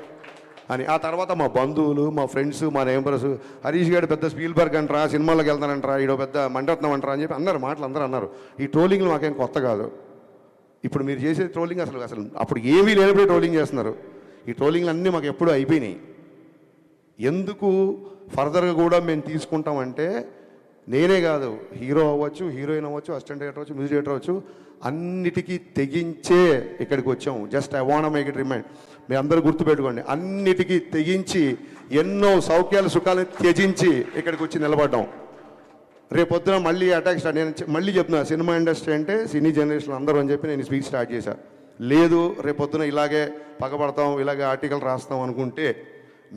అని. ఆ తర్వాత మా బంధువులు, మా ఫ్రెండ్స్, మా నేబర్స్, హరీష్ గారు పెద్ద స్పీల్బర్గ్ అంటారా, సినిమాలోకి వెళ్తానంటారా, ఈడో పెద్ద మణిరత్నం అంటారా అని చెప్పి అందరూ అన్నారు. ఈ ట్రోలింగ్లు మాకేం కొత్త కాదు. ఇప్పుడు మీరు చేసే ట్రోలింగ్ అసలు అప్పుడు ఏమీ లేనప్పుడే ట్రోలింగ్ చేస్తున్నారు. ఈ ట్రోలింగ్లు అన్నీ మాకు ఎప్పుడూ అయిపోయినాయి. ఎందుకు ఫర్దర్గా కూడా మేము తీసుకుంటామంటే నేనే కాదు, హీరో అవ్వచ్చు, హీరోయిన్ అవ్వచ్చు, అసిస్టెంట్ డైరెక్టర్ అవ్వచ్చు, మ్యూజిక్ డైరెక్టర్ అవ్వచ్చు, అన్నిటికీ తెగించే ఇక్కడికి వచ్చాము. Just I want make it remind, మీ అందరూ గుర్తుపెట్టుకోండి, అన్నిటికీ తెగించి ఎన్నో సౌఖ్యాలు సుఖాలను త్యజించి ఇక్కడికి వచ్చి నిలబడ్డాం. రేపొద్దున మళ్ళీ అటాక్ స్టార్ట్. నేను మళ్ళీ చెప్తున్నా, సినిమా ఇండస్ట్రీ అంటే సినీ జనరేషన్ అందరూ అని చెప్పి నేను స్పీచ్ స్టార్ట్ చేశాను. లేదు రేపొద్దున ఇలాగే పగబడతాం, ఇలాగే ఆర్టికల్ రాస్తాం అనుకుంటే,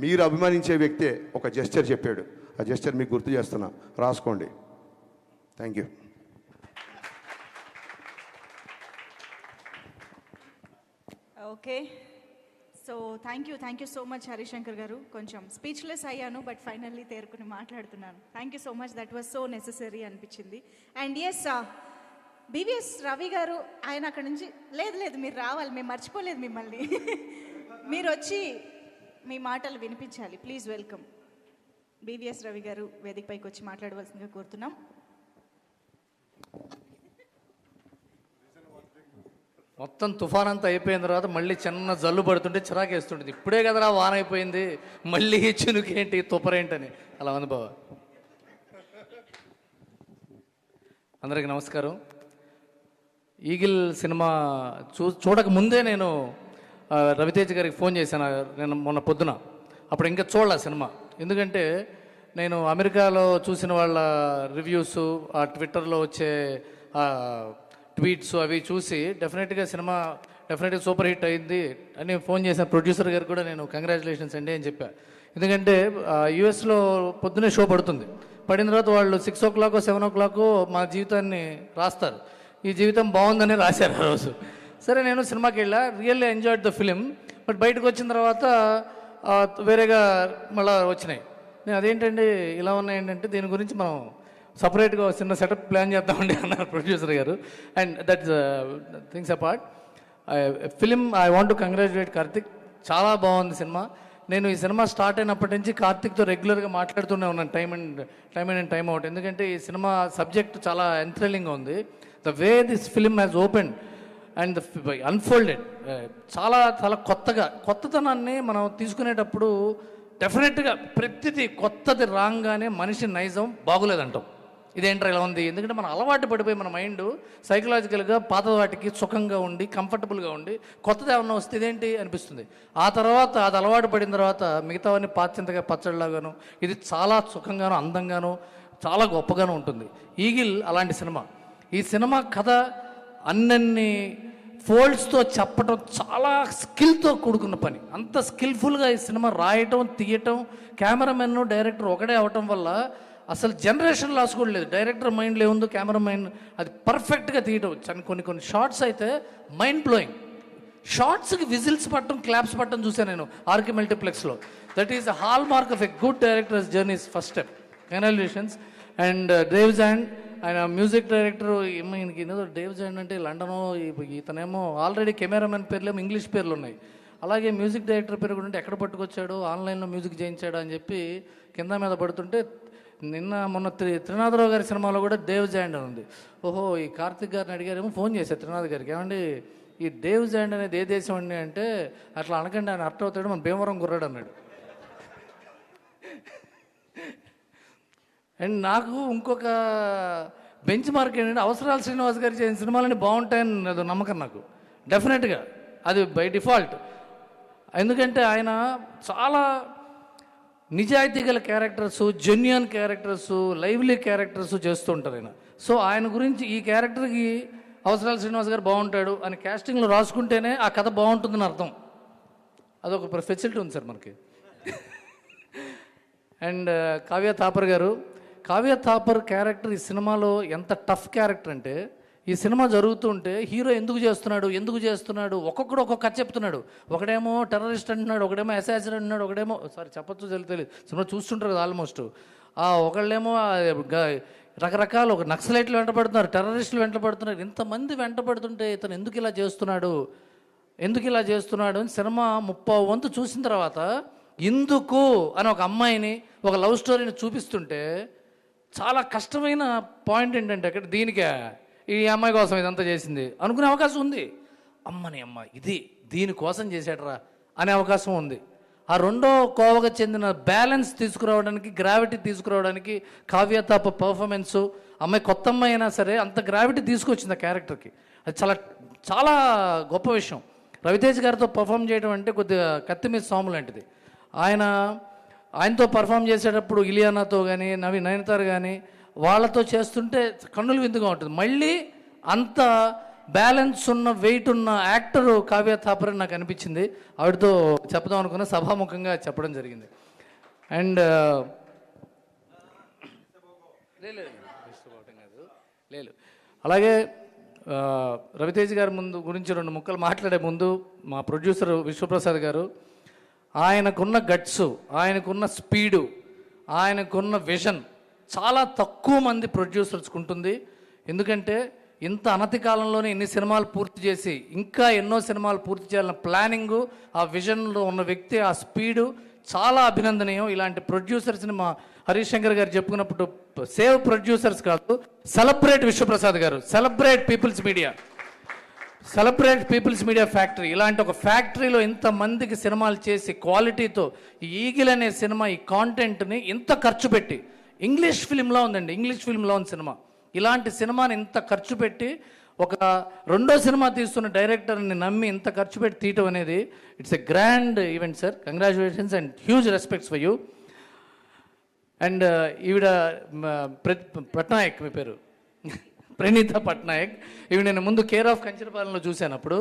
మీరు అభిమానించే వ్యక్తే ఒక జెస్చర్ చెప్పాడు. ఆ జెస్చర్ మీకు గుర్తు చేస్తున్నా, రాసుకోండి. Thank you. Okay, so thank you so much Harishankar గారు. కొంచెం స్పీచ్లెస్ అయ్యాను, బట్ ఫైనల్లీ తేరుకుని మాట్లాడుతున్నాను. Thank you so much, that was so necessary అనిపించింది. అండ్ ఎస్, బివిఎస్ రవి గారు, ఆయన అక్కడ నుంచి లేదు మీరు రావాలి, మేము మర్చిపోలేదు మిమ్మల్ని. మీరు వచ్చి మీ మాటలు వినిపించాలి. ప్లీజ్ వెల్కమ్ బివిఎస్ రవి గారు, వేదికపైకి వచ్చి మాట్లాడవలసిందిగా కోరుతున్నాం. మొత్తం తుఫాన్ అంతా అయిపోయిన తర్వాత మళ్ళీ చిన్న జల్లు పడుతుంటే చిరాకేస్తుంటుంది. ఇప్పుడే కదరా వాన అయిపోయింది, మళ్ళీ చినుకేంటి తుపరేంటని అలా ఉంది బావ. అందరికీ నమస్కారం. ఈగిల్ సినిమా చూడక ముందే నేను రవితేజ గారికి ఫోన్ చేశాను నేను మొన్న పొద్దున. అప్పుడు ఇంకా చూడలే సినిమా, ఎందుకంటే నేను అమెరికాలో చూసిన వాళ్ళ రివ్యూస్, ఆ ట్విట్టర్లో వచ్చే ట్వీట్స్ అవి చూసి డెఫినెట్గా సినిమా సూపర్ హిట్ అయింది అని ఫోన్ చేసిన ప్రొడ్యూసర్ గారికి కూడా నేను కంగ్రాచులేషన్స్ అండి అని చెప్పా. ఎందుకంటే యూఎస్లో పొద్దునే షో పడిన తర్వాత వాళ్ళు 6 o'clock 7 o'clock మా జీవితాన్ని రాస్తారు. ఈ జీవితం బాగుందని రాశారు ఆ రోజు. సరే, నేను సినిమాకి వెళ్ళా, really enjoyed the film. But బయటకు వచ్చిన తర్వాత వేరేగా మళ్ళీ వచ్చినాయి. నేను అదేంటండి ఇలా ఉన్నాయంటే దీని గురించి మనం సపరేట్గా చిన్న సెటప్ ప్లాన్ చేద్దామండి అన్నారు ప్రొడ్యూసర్ గారు. And that's things apart, film I want to congratulate Karthik. చాలా బాగుంది సినిమా. నేను ఈ సినిమా స్టార్ట్ అయినప్పటి నుంచి కార్తిక్తో రెగ్యులర్గా మాట్లాడుతూనే ఉన్నాను, టైమ్ అండ్ టైమ్ అవుట్. ఎందుకంటే ఈ సినిమా సబ్జెక్ట్ చాలా ఎంథ్రిల్లింగ్గా ఉంది. The way this film has open and unfolded, చాలా కొత్తతనాన్ని మనం తీసుకునేటప్పుడు డెఫినెట్గా ప్రతిదీ కొత్తది రాగానే మనిషి నైజం బాగులేదంటాం. ఇదేంట్రా ఇలా ఉంది, ఎందుకంటే మనం అలవాటు పడిపోయి మన మైండ్ సైకలాజికల్గా పాత వాటికి సుఖంగా ఉండి కంఫర్టబుల్గా ఉండి కొత్తది ఏమన్నా వస్తే ఇదేంటి అనిపిస్తుంది. ఆ తర్వాత అది అలవాటు పడిన తర్వాత మిగతావన్నీ పాచింతగా పచ్చడిలాగాను ఇది చాలా సుఖంగాను అందంగాను చాలా గొప్పగాను ఉంటుంది. ఈగిల్ అలాంటి సినిమా. ఈ సినిమా కథ అన్నన్ని ఫోల్డ్స్తో చెప్పటం చాలా స్కిల్తో కూడుకున్న పని. అంత స్కిల్ఫుల్గా ఈ సినిమా రాయటం, తీయటం, కెమెరామెన్ డైరెక్టర్ ఒకటే అవటం వల్ల అసలు జనరేషన్ లాస్ కూడా లేదు. డైరెక్టర్ మైండ్లో ఏముందో కెమెరా మైండ్ అది పర్ఫెక్ట్గా తీయటం. కొన్ని షార్ట్స్ అయితే మైండ్ బ్లోయింగ్. షార్ట్స్కి విజిల్స్ పట్టడం, క్లాప్స్ పట్టడం చూసాను నేను ఆర్కే మల్టీప్లెక్స్లో. That is the hallmark of a good directors journeys first step. Congratulations. And Dev Zand, ఆయన మ్యూజిక్ డైరెక్టర్. ఈయనకి ఏదో డేవ్ జాండ్ అంటే లండనో, ఇతనేమో ఆల్రెడీ కెమెరామెన్ పేర్లేమో ఇంగ్లీష్ పేర్లు ఉన్నాయి. అలాగే మ్యూజిక్ డైరెక్టర్ పేరు కూడా ఎక్కడ పట్టుకొచ్చాడు, ఆన్లైన్లో మ్యూజిక్ చేయించాడు అని చెప్పి కింద మీద పడుతుంటే, మొన్న త్రినాథరావు గారి సినిమాలో కూడా డేవ్ జాండ్ అని ఉంది. ఓహో, ఈ కార్తిక్ గారిని అడిగారేమో, ఫోన్ చేశారు త్రినాథ్ గారికి, ఏమండి ఈ డేవ్ జాండ్ అనేది ఏ దేశం అండి అంటే, అట్లా అనకండి ఆయన అర్థం అవుతాడు, మన భీమవరం గుర్రాడు అన్నాడు. అండ్ నాకు ఇంకొక బెంచ్ మార్క్ ఏంటంటే, అవసరాలు శ్రీనివాస్ గారు చేసిన సినిమాలన్నీ బాగుంటాయని అది నమ్మకం నాకు. డెఫినెట్గా అది బై డిఫాల్ట్. ఎందుకంటే ఆయన చాలా నిజాయితీ గల characters, genuine characters, lively characters చేస్తూ ఉంటారు ఆయన. సో ఆయన గురించి ఈ క్యారెక్టర్కి అవసరాలు శ్రీనివాస్ గారు బాగుంటాడు అని క్యాస్టింగ్లో రాసుకుంటేనే ఆ కథ బాగుంటుందని అర్థం. అదొక ఫెసిలిటీ ఉంది సార్ మనకి. అండ్ కావ్య థాపర్ గారు, కావ్య థాపర్ క్యారెక్టర్ ఈ సినిమాలో ఎంత టఫ్ క్యారెక్టర్ అంటే, ఈ సినిమా జరుగుతుంటే హీరో ఎందుకు చేస్తున్నాడు ఒక్కొక్కడు ఒక్కొక్క కథ చెప్తున్నాడు. ఒకడేమో టెర్రరిస్ట్ అంటున్నాడు, ఒకడేమో అసాసిన్ అంటున్నాడు, ఒకడేమో చెప్పచ్చు తెలియదు, సినిమా చూస్తుంటారు కదా ఆల్మోస్ట్. ఒకళ్ళేమో రకరకాల ఒక నక్సలైట్లు వెంటబడుతున్నారు, టెర్రరిస్టులు వెంటబడుతున్నారు. ఇంతమంది వెంటబడుతుంటే ఇతను ఎందుకు ఇలా చేస్తున్నాడు అని సినిమా 30వ వంతు చూసిన తర్వాత ఎందుకు అని ఒక అమ్మాయిని, ఒక లవ్ స్టోరీని చూపిస్తుంటే చాలా కష్టమైన పాయింట్ ఏంటంటే, అక్కడ దీనికే ఈ అమ్మాయి కోసం ఇదంతా చేసింది అనుకునే అవకాశం ఉంది. అమ్మని అమ్మ ఇది దీనికోసం చేశాడరా అనే అవకాశం ఉంది. ఆ రెండో కోవకు చెందిన బ్యాలెన్స్ తీసుకురావడానికి, గ్రావిటీ తీసుకురావడానికి కావ్య తాప పర్ఫార్మెన్సు, అమ్మాయి కొత్త అమ్మాయి అయినా సరే అంత గ్రావిటీ తీసుకొచ్చింది ఆ క్యారెక్టర్కి. అది చాలా చాలా గొప్ప విషయం. రవితేజ్ గారితో పర్ఫామ్ చేయడం అంటే కొద్దిగా కత్తి మీద సాము లాంటిది. ఆయనతో పర్ఫామ్ చేసేటప్పుడు ఇలియానాతో కానీ నయనతార కానీ వాళ్ళతో చేస్తుంటే కన్నులు విందుగా ఉంటుంది. మళ్ళీ అంత బ్యాలెన్స్ ఉన్న వెయిట్ ఉన్న యాక్టరు కావ్య థాపర్ నాకు అనిపించింది. ఆవిడతో చెప్దాం అనుకున్న సభాముఖంగా చెప్పడం జరిగింది. అండ్ లేదు అలాగే రవితేజ్ గారి గురించి 2 ముక్కలు మాట్లాడే ముందు మా ప్రొడ్యూసర్ విశ్వప్రసాద్ గారు, ఆయనకున్న గట్స్, ఆయనకున్న స్పీడు, ఆయనకున్న విజన్ చాలా తక్కువ మంది ప్రొడ్యూసర్స్కి ఉంటుంది. ఎందుకంటే ఇంత అనతి కాలంలోనే ఇన్ని సినిమాలు పూర్తి చేసి ఇంకా ఎన్నో సినిమాలు పూర్తి చేయాలన్న ప్లానింగు, ఆ విజన్లో ఉన్న వ్యక్తి, ఆ స్పీడు చాలా అభినందనీయం. ఇలాంటి ప్రొడ్యూసర్స్ని మా హరీష్ శంకర్ గారు చెప్పుకున్నప్పుడు సేవ్ ప్రొడ్యూసర్స్ కాదు, సెలబ్రేట్ విశ్వప్రసాద్ గారు, celebrate people's media, celebrate people's media factory. ఇలాంటి ఒక ఫ్యాక్టరీలో ఇంతమందికి సినిమాలు చేసి క్వాలిటీతో ఈ ఈగిల్ అనే సినిమా ఈ కాంటెంట్ని ఇంత ఖర్చు పెట్టి, ఇంగ్లీష్ ఫిల్మ్లో ఉందండి, ఇంగ్లీష్ ఫిల్మ్లో ఉంది సినిమా, ఇలాంటి సినిమాని ఇంత ఖర్చు పెట్టి ఒక రెండో సినిమా తీస్తున్న డైరెక్టర్ని నమ్మి ఇంత ఖర్చు పెట్టి తీయటం అనేది it's a grand event sir. Congratulations and huge respects for you. And ఈవిడ పట్నాయక్, మీ పేరు ప్రణీత పట్నాయక్. ఈవిడ నేను ముందు కేర్ ఆఫ్ కంచరపాలెంలో చూశాను. అప్పుడు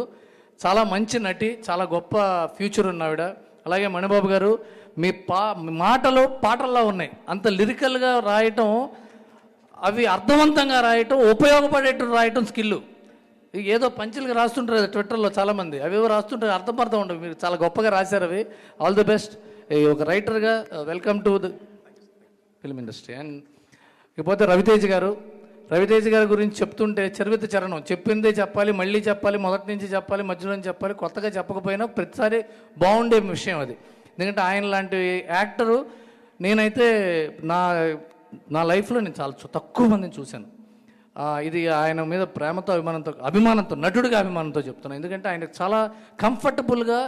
చాలా మంచి నటి, చాలా గొప్ప ఫ్యూచర్ ఉన్న ఆవిడ. అలాగే మణిబాబు గారు, మీ మాటలు పాటల్లో ఉన్నాయి. అంత లిరికల్గా రాయటం, అవి అర్థవంతంగా రాయటం, ఉపయోగపడేట్టు రాయటం స్కిల్లు. ఏదో పంచులుగా రాస్తుంటారు ట్విట్టర్లో చాలామంది, అవేవో రాస్తుంటారు, అర్థం ఉండవు. మీరు చాలా గొప్పగా రాశారు అవి. All the best. ఒక రైటర్గా welcome to the film industry. And ఇకపోతే రవితేజ్ గారి గురించి చెప్తుంటే చరివిత చరణం, చెప్పిందే చెప్పాలి, మళ్ళీ చెప్పాలి, మొదటి నుంచి చెప్పాలి, మధ్యలో నుంచి చెప్పాలి, కొత్తగా చెప్పకపోయినా ప్రతిసారి బాగుండే విషయం అది. ఎందుకంటే ఆయన లాంటి యాక్టరు నేనైతే నా లైఫ్లో నేను చాలా తక్కువ మందిని చూశాను. ఇది ఆయన మీద ప్రేమతో అభిమానంతో నటుడిగా అభిమానంతో చెప్తున్నాను. ఎందుకంటే ఆయన చాలా కంఫర్టబుల్గా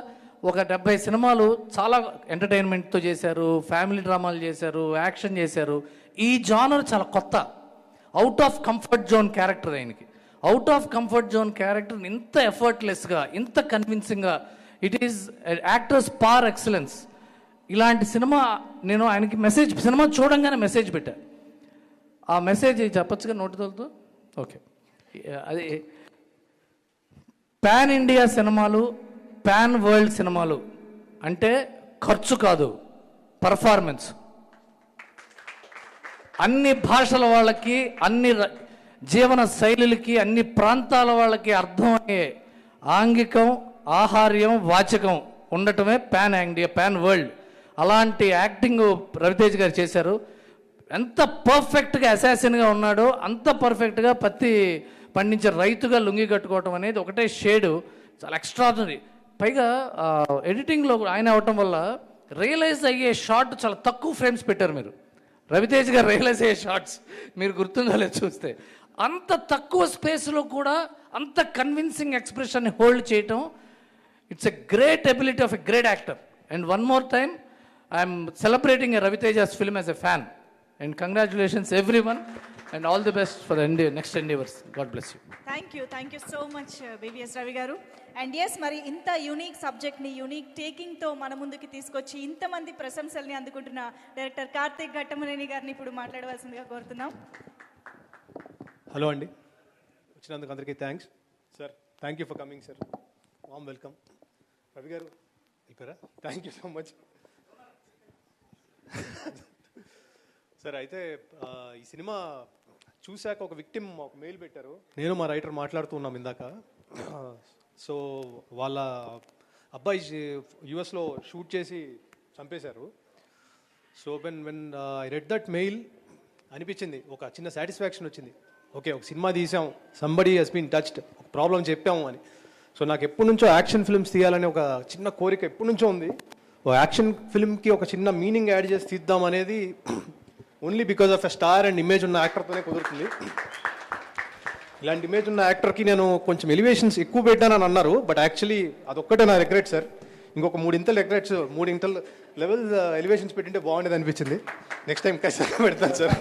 ఒక 70 సినిమాలు చాలా ఎంటర్టైన్మెంట్తో చేశారు, ఫ్యామిలీ డ్రామాలు చేశారు, యాక్షన్ చేశారు. ఈ జానర్ చాలా కొత్త, out of comfort zone character ఆయనకి. Out of comfort zone character ఇంత ఎఫర్ట్లెస్గా, ఇంత కన్విన్సింగ్గా, it is actors par excellence. ఇలాంటి సినిమా నేను ఆయనకి సినిమా చూడంగానే మెసేజ్ పెట్టా. ఆ మెసేజ్ చెప్పచ్చుగా నోటితోలతో? ఓకే. అది పాన్ ఇండియా సినిమాలు, పాన్ వరల్డ్ సినిమాలు అంటే ఖర్చు కాదు, పర్ఫార్మెన్స్. అన్ని భాషల వాళ్ళకి, అన్ని జీవన శైలులకి, అన్ని ప్రాంతాల వాళ్ళకి అర్థమయ్యే ఆంగికం, ఆహార్యం, వాచకం ఉండటమే పాన్ ఇండియా, పాన్ వరల్డ్. అలాంటి యాక్టింగ్ రవితేజ్ గారు చేశారు. ఎంత పర్ఫెక్ట్గా అసాసిన్గా ఉన్నాడో అంత పర్ఫెక్ట్గా పత్తి పండించే రైతుగా లుంగి కట్టుకోవటం అనేది ఒకటే షేడు, చాలా ఎక్స్ట్రాడినరీ. పైగా ఎడిటింగ్లో ఆయన అవటం వల్ల రియలైజ్ అయ్యే షార్ట్ చాలా తక్కువ ఫ్రేమ్స్ పెట్టారు మీరు. రవితేజ్ గారు రియలైజ్ అయ్యే షార్ట్స్ మీరు గుర్తుందో లేదు చూస్తే, అంత తక్కువ స్పేస్లో కూడా అంత కన్విన్సింగ్ ఎక్స్ప్రెషన్ని హోల్డ్ చేయటం, it's a great ability of a great actor. And one more time I'm celebrating a Raviteja's film as a fan. And congratulations everyone and all the best for next endeavours. God bless you. Thank you so much BVS Ravi garu. And yes, మరి ఇంత యూనిక్ సబ్జెక్ట్ని యూనిక్ టేకింగ్తో మన ముందుకి తీసుకొచ్చి ఇంతమంది ప్రశంసల్ని అందుకుంటున్న డైరెక్టర్ కార్తీక్ ఘట్టమనేని గారిని ఇప్పుడు మాట్లాడవలసిందిగా కోరుతున్నాం. హలో అండి, వచ్చినందుకు అందరికీ thanks sir. Thank you for coming sir. Warm welcome. Ravi గారు వెళ్ళిపోయారా? Thank you so much sir. అయితే ఈ సినిమా చూశాక ఒక విక్టిమ్ ఒక మెయిల్ పెట్టారు, నేను మా రైటర్ మాట్లాడుతూ ఉన్నాం ఇందాక. సో వాళ్ళ అబ్బాయి యుఎస్లో షూట్ చేసి చంపేశారు. So when I read that mail అనిపించింది, ఒక చిన్న సాటిస్ఫాక్షన్ వచ్చింది. ఓకే, ఒక సినిమా తీసాం, సంబడీ హెస్ బీన్ టచ్డ్, ఒక ప్రాబ్లం చెప్పాము అని. సో నాకు ఎప్పటి నుంచో యాక్షన్ ఫిల్మ్స్ తీయాలని ఒక చిన్న కోరిక ఎప్పటి నుంచో ఉంది. ఓ యాక్షన్ ఫిల్మ్కి ఒక చిన్న మీనింగ్ యాడ్ చేసి తీద్దాం అనేది only because of a star and image ఉన్న యాక్టర్తోనే కుదురుతుంది. ఇలాంటి ఇమేజ్ ఉన్న యాక్టర్కి నేను కొంచెం ఎలివేషన్స్ ఎక్కువ పెట్టానని అన్నారు, బట్ యాక్చువల్లీ అదొక్కటే నా రిగ్రెట్ సార్. ఇంకొక 3 లెవెల్ ఎలివేషన్స్ పెట్టింటే బాగుండేది అనిపించింది. నెక్స్ట్ టైం ఖచ్చితంగా పెడతాను sir.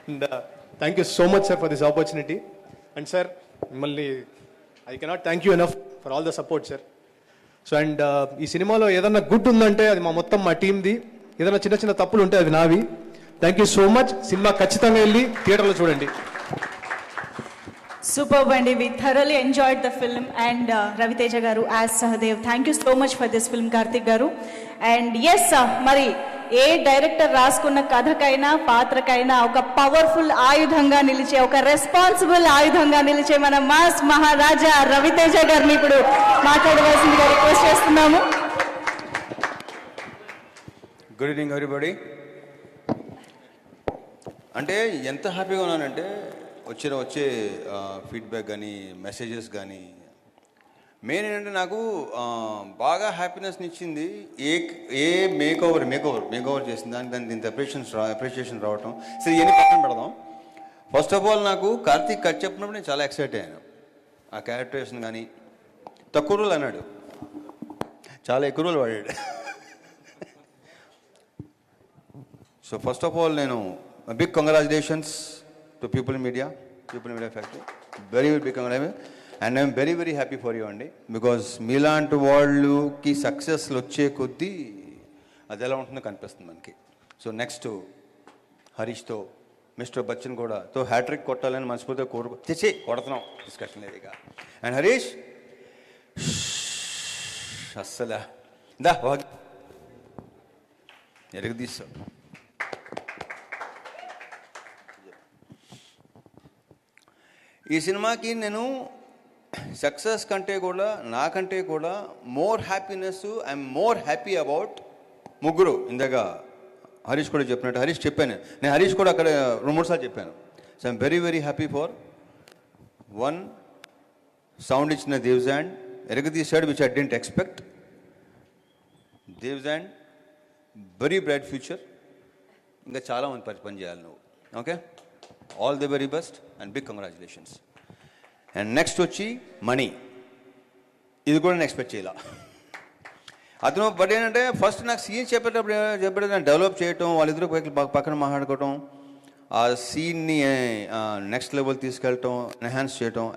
And thank you so much sir for this opportunity. And sir మిమ్మల్ని I cannot thank you enough for all the support sir. So and ఈ సినిమాలో ఏదన్నా గుడ్ ఉందంటే అది మా టీమ్ది, ఏదైనా చిన్న చిన్న తప్పులు ఉంటే అది నావి. Thank you so much. Cinema ఖచ్చితంగా వెళ్ళి థియేటర్లో చూడండి. Superb అండి. We thoroughly enjoyed the film and Raviteja garu as Sahadev. Thank you so much for this film, Karthik garu. And yes, మరి ఏ డైరెక్టర్ రాసుకున్న కథకైనా పాత్రకైనా ఒక పవర్ఫుల్ ఆయుధంగా నిలిచే, ఒక రెస్పాన్సిబుల్ ఆయుధంగా నిలిచే మన మాస్ మహారాజా రవితేజ గారిని ఇప్పుడు మాట్లాడవలసిందిగా రిక్వెస్ట్ చేస్తున్నాము. Good evening everybody. అంటే ఎంత హ్యాపీగా ఉన్నానంటే వచ్చే ఫీడ్బ్యాక్ కానీ మెసేజెస్ కానీ మెయిన్ ఏంటంటే నాకు బాగా హ్యాపీనెస్ని ఇచ్చింది ఏ మేక్ ఓవర్ చేసింది దానికి ఇంత అప్రిషియేషన్ రావటం. సరే ఇవన్నీ పక్కన పెడదాం. ఫస్ట్ ఆఫ్ ఆల్ నాకు కార్తీక్ కథ చెప్పినప్పుడు నేను చాలా ఎక్సైట్ అయ్యాను. ఆ క్యారెక్టరేషన్ కానీ తక్కువ రోజులు అన్నాడు, చాలా ఎక్కువ రోజులు వాడాడు. సో ఫస్ట్ ఆఫ్ ఆల్ నేను big congratulations to people in media factory, very big congratulations, and I'm very very happy for you అండి. బికాజ్ మీలాంటి వాళ్ళకి సక్సెస్లు వచ్చే కొద్దీ అది ఎలా ఉంటుందో కనిపిస్తుంది మనకి. సో నెక్స్ట్ హరీష్తో, మిస్టర్ బచ్చన్ కూడా హ్యాట్రిక్ కొట్టాలని మనస్ఫూర్తిగా కొడుతున్నాం, డిస్కషన్ లేదు ఇక. అండ్ హరీష్ అస్సలు ఎరగదీస్తావు. ఈ సినిమాకి నేను సక్సెస్ కంటే కూడా నాకంటే కూడా more happiness, I'm more happy about ముగ్గురు. ఇందాక హరీష్ కూడా చెప్పినట్టు హరీష్ చెప్పాను, నేను హరీష్ కూడా అక్కడ 2-3 సార్లు చెప్పాను. So I'm very very happy for one, sound ఇచ్చిన దేవ్జాండ్ ఎరగదీశాడు, which I didn't expect. Devzand very bright future, ఇంకా చాలా మంది పని చేయాలి నువ్వు. Okay, all the very best and big congratulations. And next వచ్చి మనీ, ఇది కూడా నేను ఎక్స్పెక్ట్ చేయాల అతను. బట్ ఏంటంటే ఫస్ట్ నాకు సీన్ చెప్పేటప్పుడు నేను డెవలప్ చేయటం, వాళ్ళిద్దరూ పక్కన మాట్లాడుకోవటం, ఆ సీన్ని నెక్స్ట్ లెవెల్ తీసుకెళ్ళటం,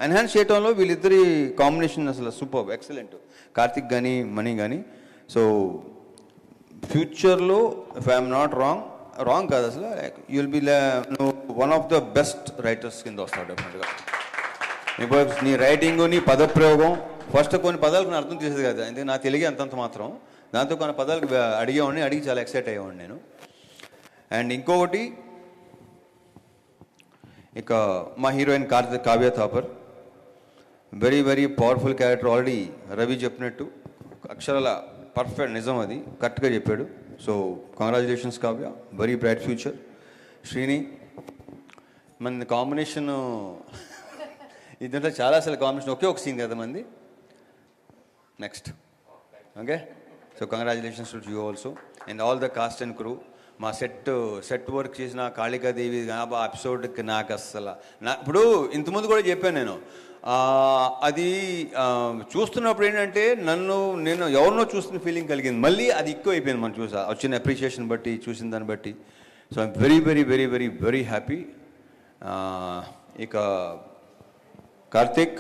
ఎన్హాన్స్ చేయటంలో వీళ్ళిద్దరి కాంబినేషన్ అసలు సూపర్, ఎక్సలెంట్. కార్తిక్ కానీ మనీ కానీ. సో ఫ్యూచర్లో ఇఫ్ ఐఎమ్ నాట్ రాంగ్ కాదు అసలు, you will be one of the best writers కింద వస్తాడు డెఫినెట్గా. బికాజ్ నీ రైటింగు, నీ పదప్రయోగం, ఫస్ట్ కొన్ని పదాలకు నేను అర్థం చేసేది కదా, ఎందుకంటే నా తెలుగే అంతంత మాత్రం, దాంతో కొన్ని పదాలకు అడిగి చాలా ఎక్సైట్ అయ్యేవాడిని నేను. అండ్ ఇంకొకటి, ఇక మా heroine Kavya Thapar, very very powerful character. Already Ravi చెప్పినట్టు అక్షరాల పర్ఫెక్ట్, నిజం, అది కరెక్ట్గా చెప్పాడు. So congratulations Kavya, very bright future. Srini, మన కాంబినేషన్ ఇదంతా చాలా అసలు కాంబినేషన్, ఒకే ఒక సీన్ కదా మంది. Next okay, so congratulations to you also and all the cost and crew. మా సెట్ వర్క్ చేసిన కాళికాదేవి ఎపిసోడ్కి నాకు అస్సలు ఇప్పుడు ఇంతకుముందు కూడా చెప్పాను నేను, అది చూస్తున్నప్పుడు ఏంటంటే నేను ఎవరినో చూస్తున్న ఫీలింగ్ కలిగింది, మళ్ళీ అది ఎక్కువ అయిపోయింది మనం వచ్చిన అప్రిషియేషన్ బట్టి, చూసిన దాన్ని బట్టి. So I'm very very very very very happy. ఇక కార్తిక్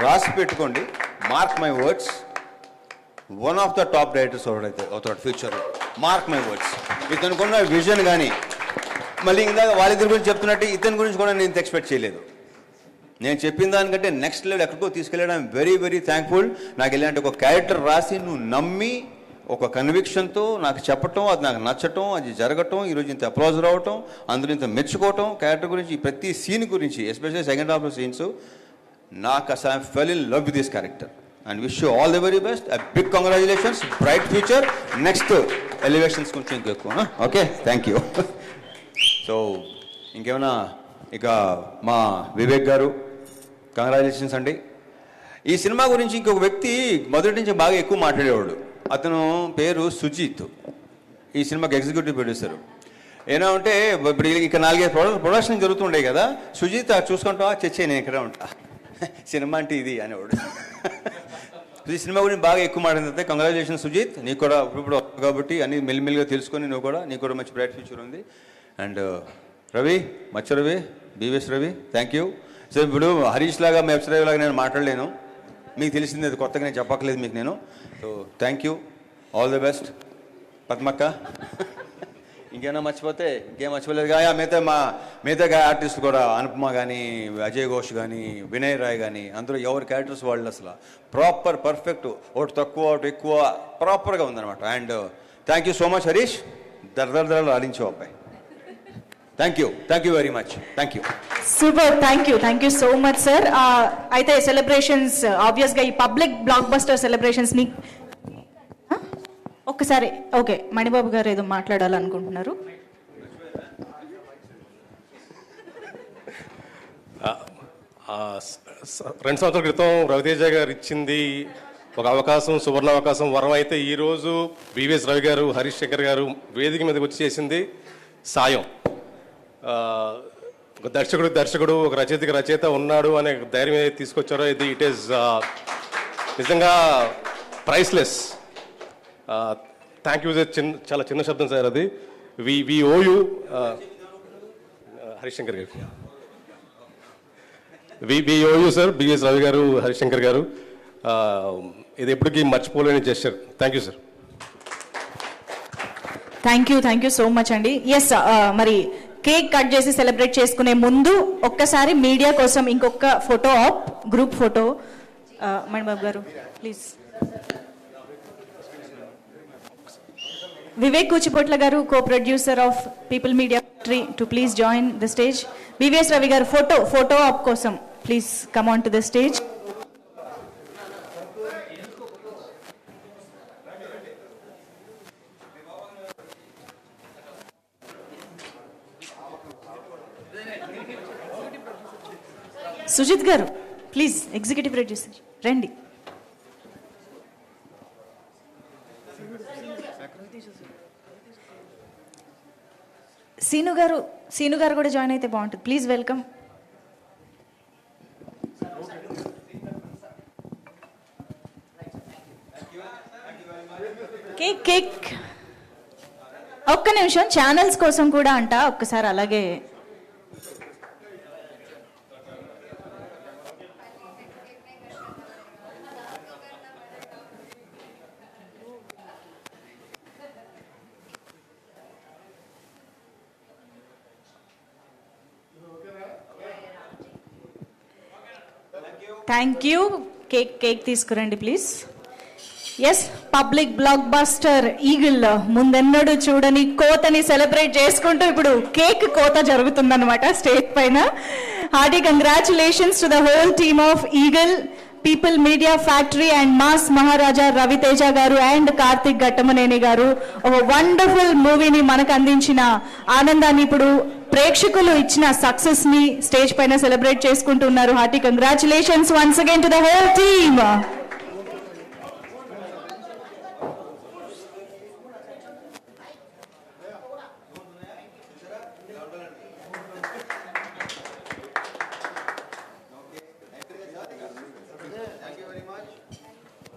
రాసి పెట్టుకోండి, mark my words, one of the top directors అవుతాడు ఫ్యూచర్లో, మార్క్ మై వర్డ్స్. ఇతనుకున్న విజన్ కానీ, మళ్ళీ ఇందాక వాళ్ళిద్దరి గురించి చెప్తున్నట్టు ఇతని గురించి కూడా నేను ఎక్స్పెక్ట్ చేయలేదు. నేను చెప్పిన దానికంటే నెక్స్ట్ లెవెల్ ఎక్కడికో తీసుకెళ్ళడం వెరీ వెరీ థ్యాంక్ఫుల్. నాకు ఇలాంటి ఒక క్యారెక్టర్ రాసి నువ్వు నమ్మి ఒక కన్విక్షన్తో నాకు చెప్పటం, అది నాకు నచ్చటం, అది జరగటం, ఈరోజు ఇంత అప్లాజ్ రావటం, అందులో ఇంత మెచ్చుకోవటం, క్యారెక్టర్ గురించి, ప్రతి సీన్ గురించి, ఎస్పెషల్లీ సెకండ్ హాఫ్ సీన్స్, నాకు అసలు I fell in love with this character and wish you all the very best. Big congratulations, bright future, next elevations కొంచెం ఇంకెక్కువ. Okay, thank you. సో ఇంకేమైనా, ఇక మా వివేక్ గారు కంగ్రాచులేషన్స్ అండి. ఈ సినిమా గురించి ఇంకొక వ్యక్తి మొదటి నుంచి బాగా ఎక్కువ మాట్లాడేవాడు, అతను పేరు సుజిత్, ఈ సినిమాకి ఎగ్జిక్యూటివ్ ప్రొడ్యూసరు. ఏమంటే ఇప్పుడు ఇక్కడ 4-5 ప్రొడక్షన్ జరుగుతుండే కదా, సుజిత్ చూసుకుంటా చచ్చే నేను ఇక్కడే ఉంటా, సినిమా అంటే ఇది అనేవాడు. ఈ సినిమా గురించి బాగా ఎక్కువ మాట్లాడితే కంగ్రాచులేషన్ సుజిత్, నీకు కూడా ఇప్పుడు కాబట్టి అన్ని మెల్లిమెల్లిగా తెలుసుకొని నీకు కూడా మంచి బ్రైట్ ఫ్యూచర్ ఉంది. అండ్ రవి, మచ్చ Ravi, BVS Ravi, thank you. So ఇప్పుడు హరీష్ లాగా మెప్స్ రవి లాగా నేను మాట్లాడలేను, మీకు తెలిసింది అది కొత్తగా నేను చెప్పక్కలేదు మీకు నేను. So thank you, all the best. పద్మక్క ఇంకేమైనా మర్చిపోతే ఇంకేం మర్చిపోలేదు. మిగతా ఆర్టిస్టులు కూడా అనుపమ కానీ, అజయ్ ఘోష్ కానీ, వినయ్ రాయ్ కానీ, అందరూ ఎవరి క్యారెక్టర్స్ వాళ్ళు అసలు ప్రాపర్ పర్ఫెక్ట్, ఒకటి తక్కువ ఒకటి ఎక్కువ ప్రాపర్గా ఉందన్నమాట. And thank you so much Harish, దరదరదరలు ఆడించావు అబ్బాయి. Thank you very much, thank you. Super, thank you so much sir. అయితే సెలబ్రేషన్స్ ఆబ్వియస్గా ఈ పబ్లిక్ బ్లాక్ బస్టర్ సెలబ్రేషన్స్ని ఒక్కసారి ఓకే, మణిబాబు గారు ఏదో మాట్లాడాలనుకుంటున్నారు. రెండు సంవత్సరాల క్రితం రవితేజ గారు ఇచ్చింది ఒక అవకాశం, సువర్ణ అవకాశం, వరం అయితే ఈరోజు బీవీఎస్ రవి గారు, హరీష్ శంకర్ గారు వేదిక మీదకి వచ్చి చేసింది సాయం. ఒక దర్శకుడు ఒక రచయిత ఉన్నాడు అనే ధైర్యం ఏదైతే తీసుకొచ్చారో ఇది ఇట్ ఈస్ నిజంగా ప్రైస్లెస్. Thank you. చాలా చిన్న శబ్దం సార్ అది. వి ఓ యూ హరిశంకర్ గారు, వి ఓ యూ సార్, బిఎస్ రవి గారు, హరిశంకర్ గారు. ఇది ఎప్పటికీ మర్చిపోలేని gesture. Thank you sir. Thank you so much అండి. ఎస్, మరి కేక్ కట్ చేసి సెలబ్రేట్ చేసుకునే ముందు ఒక్కసారి మీడియా కోసం ఇంకొక photo op, group photo. Manibabu garu please. Vivek Kuchipotla garu, co-producer of People Media Factory, to please join the stage. BVS Ravi garu photo op kosam please come on to the stage. Sujit garu please, executive producer rendi. Seenu గారు కూడా జాయిన్ అయితే బాగుంటుంది. Please welcome. కేక్ ఒక్క నిమిషం, ఛానల్స్ కోసం కూడా అంట, ఒక్కసారి అలాగే. Thank you. కేక్ తీసుకురండి please. Yes, public blockbuster Eagle ముందెన్నడూ చూడని కోతని సెలబ్రేట్ చేసుకుంటూ ఇప్పుడు కేక్ కోత జరుగుతుందన్నమాట స్టేజ్ పైన. Hearty congratulations to the whole team of Eagle, People Media Factory and mass Maharaja Ravi Teja గారు అండ్ కార్తిక్ ఘట్టమనేని గారు. ఒక వండర్ఫుల్ మూవీని మనకు అందించిన ఆనందాన్ని ఇప్పుడు ప్రేక్షకులు ఇచ్చిన సక్సెస్ ని స్టేజ్ పైన సెలబ్రేట్ చేసుకుంటున్నారు. Hearty congratulations once again to the whole team.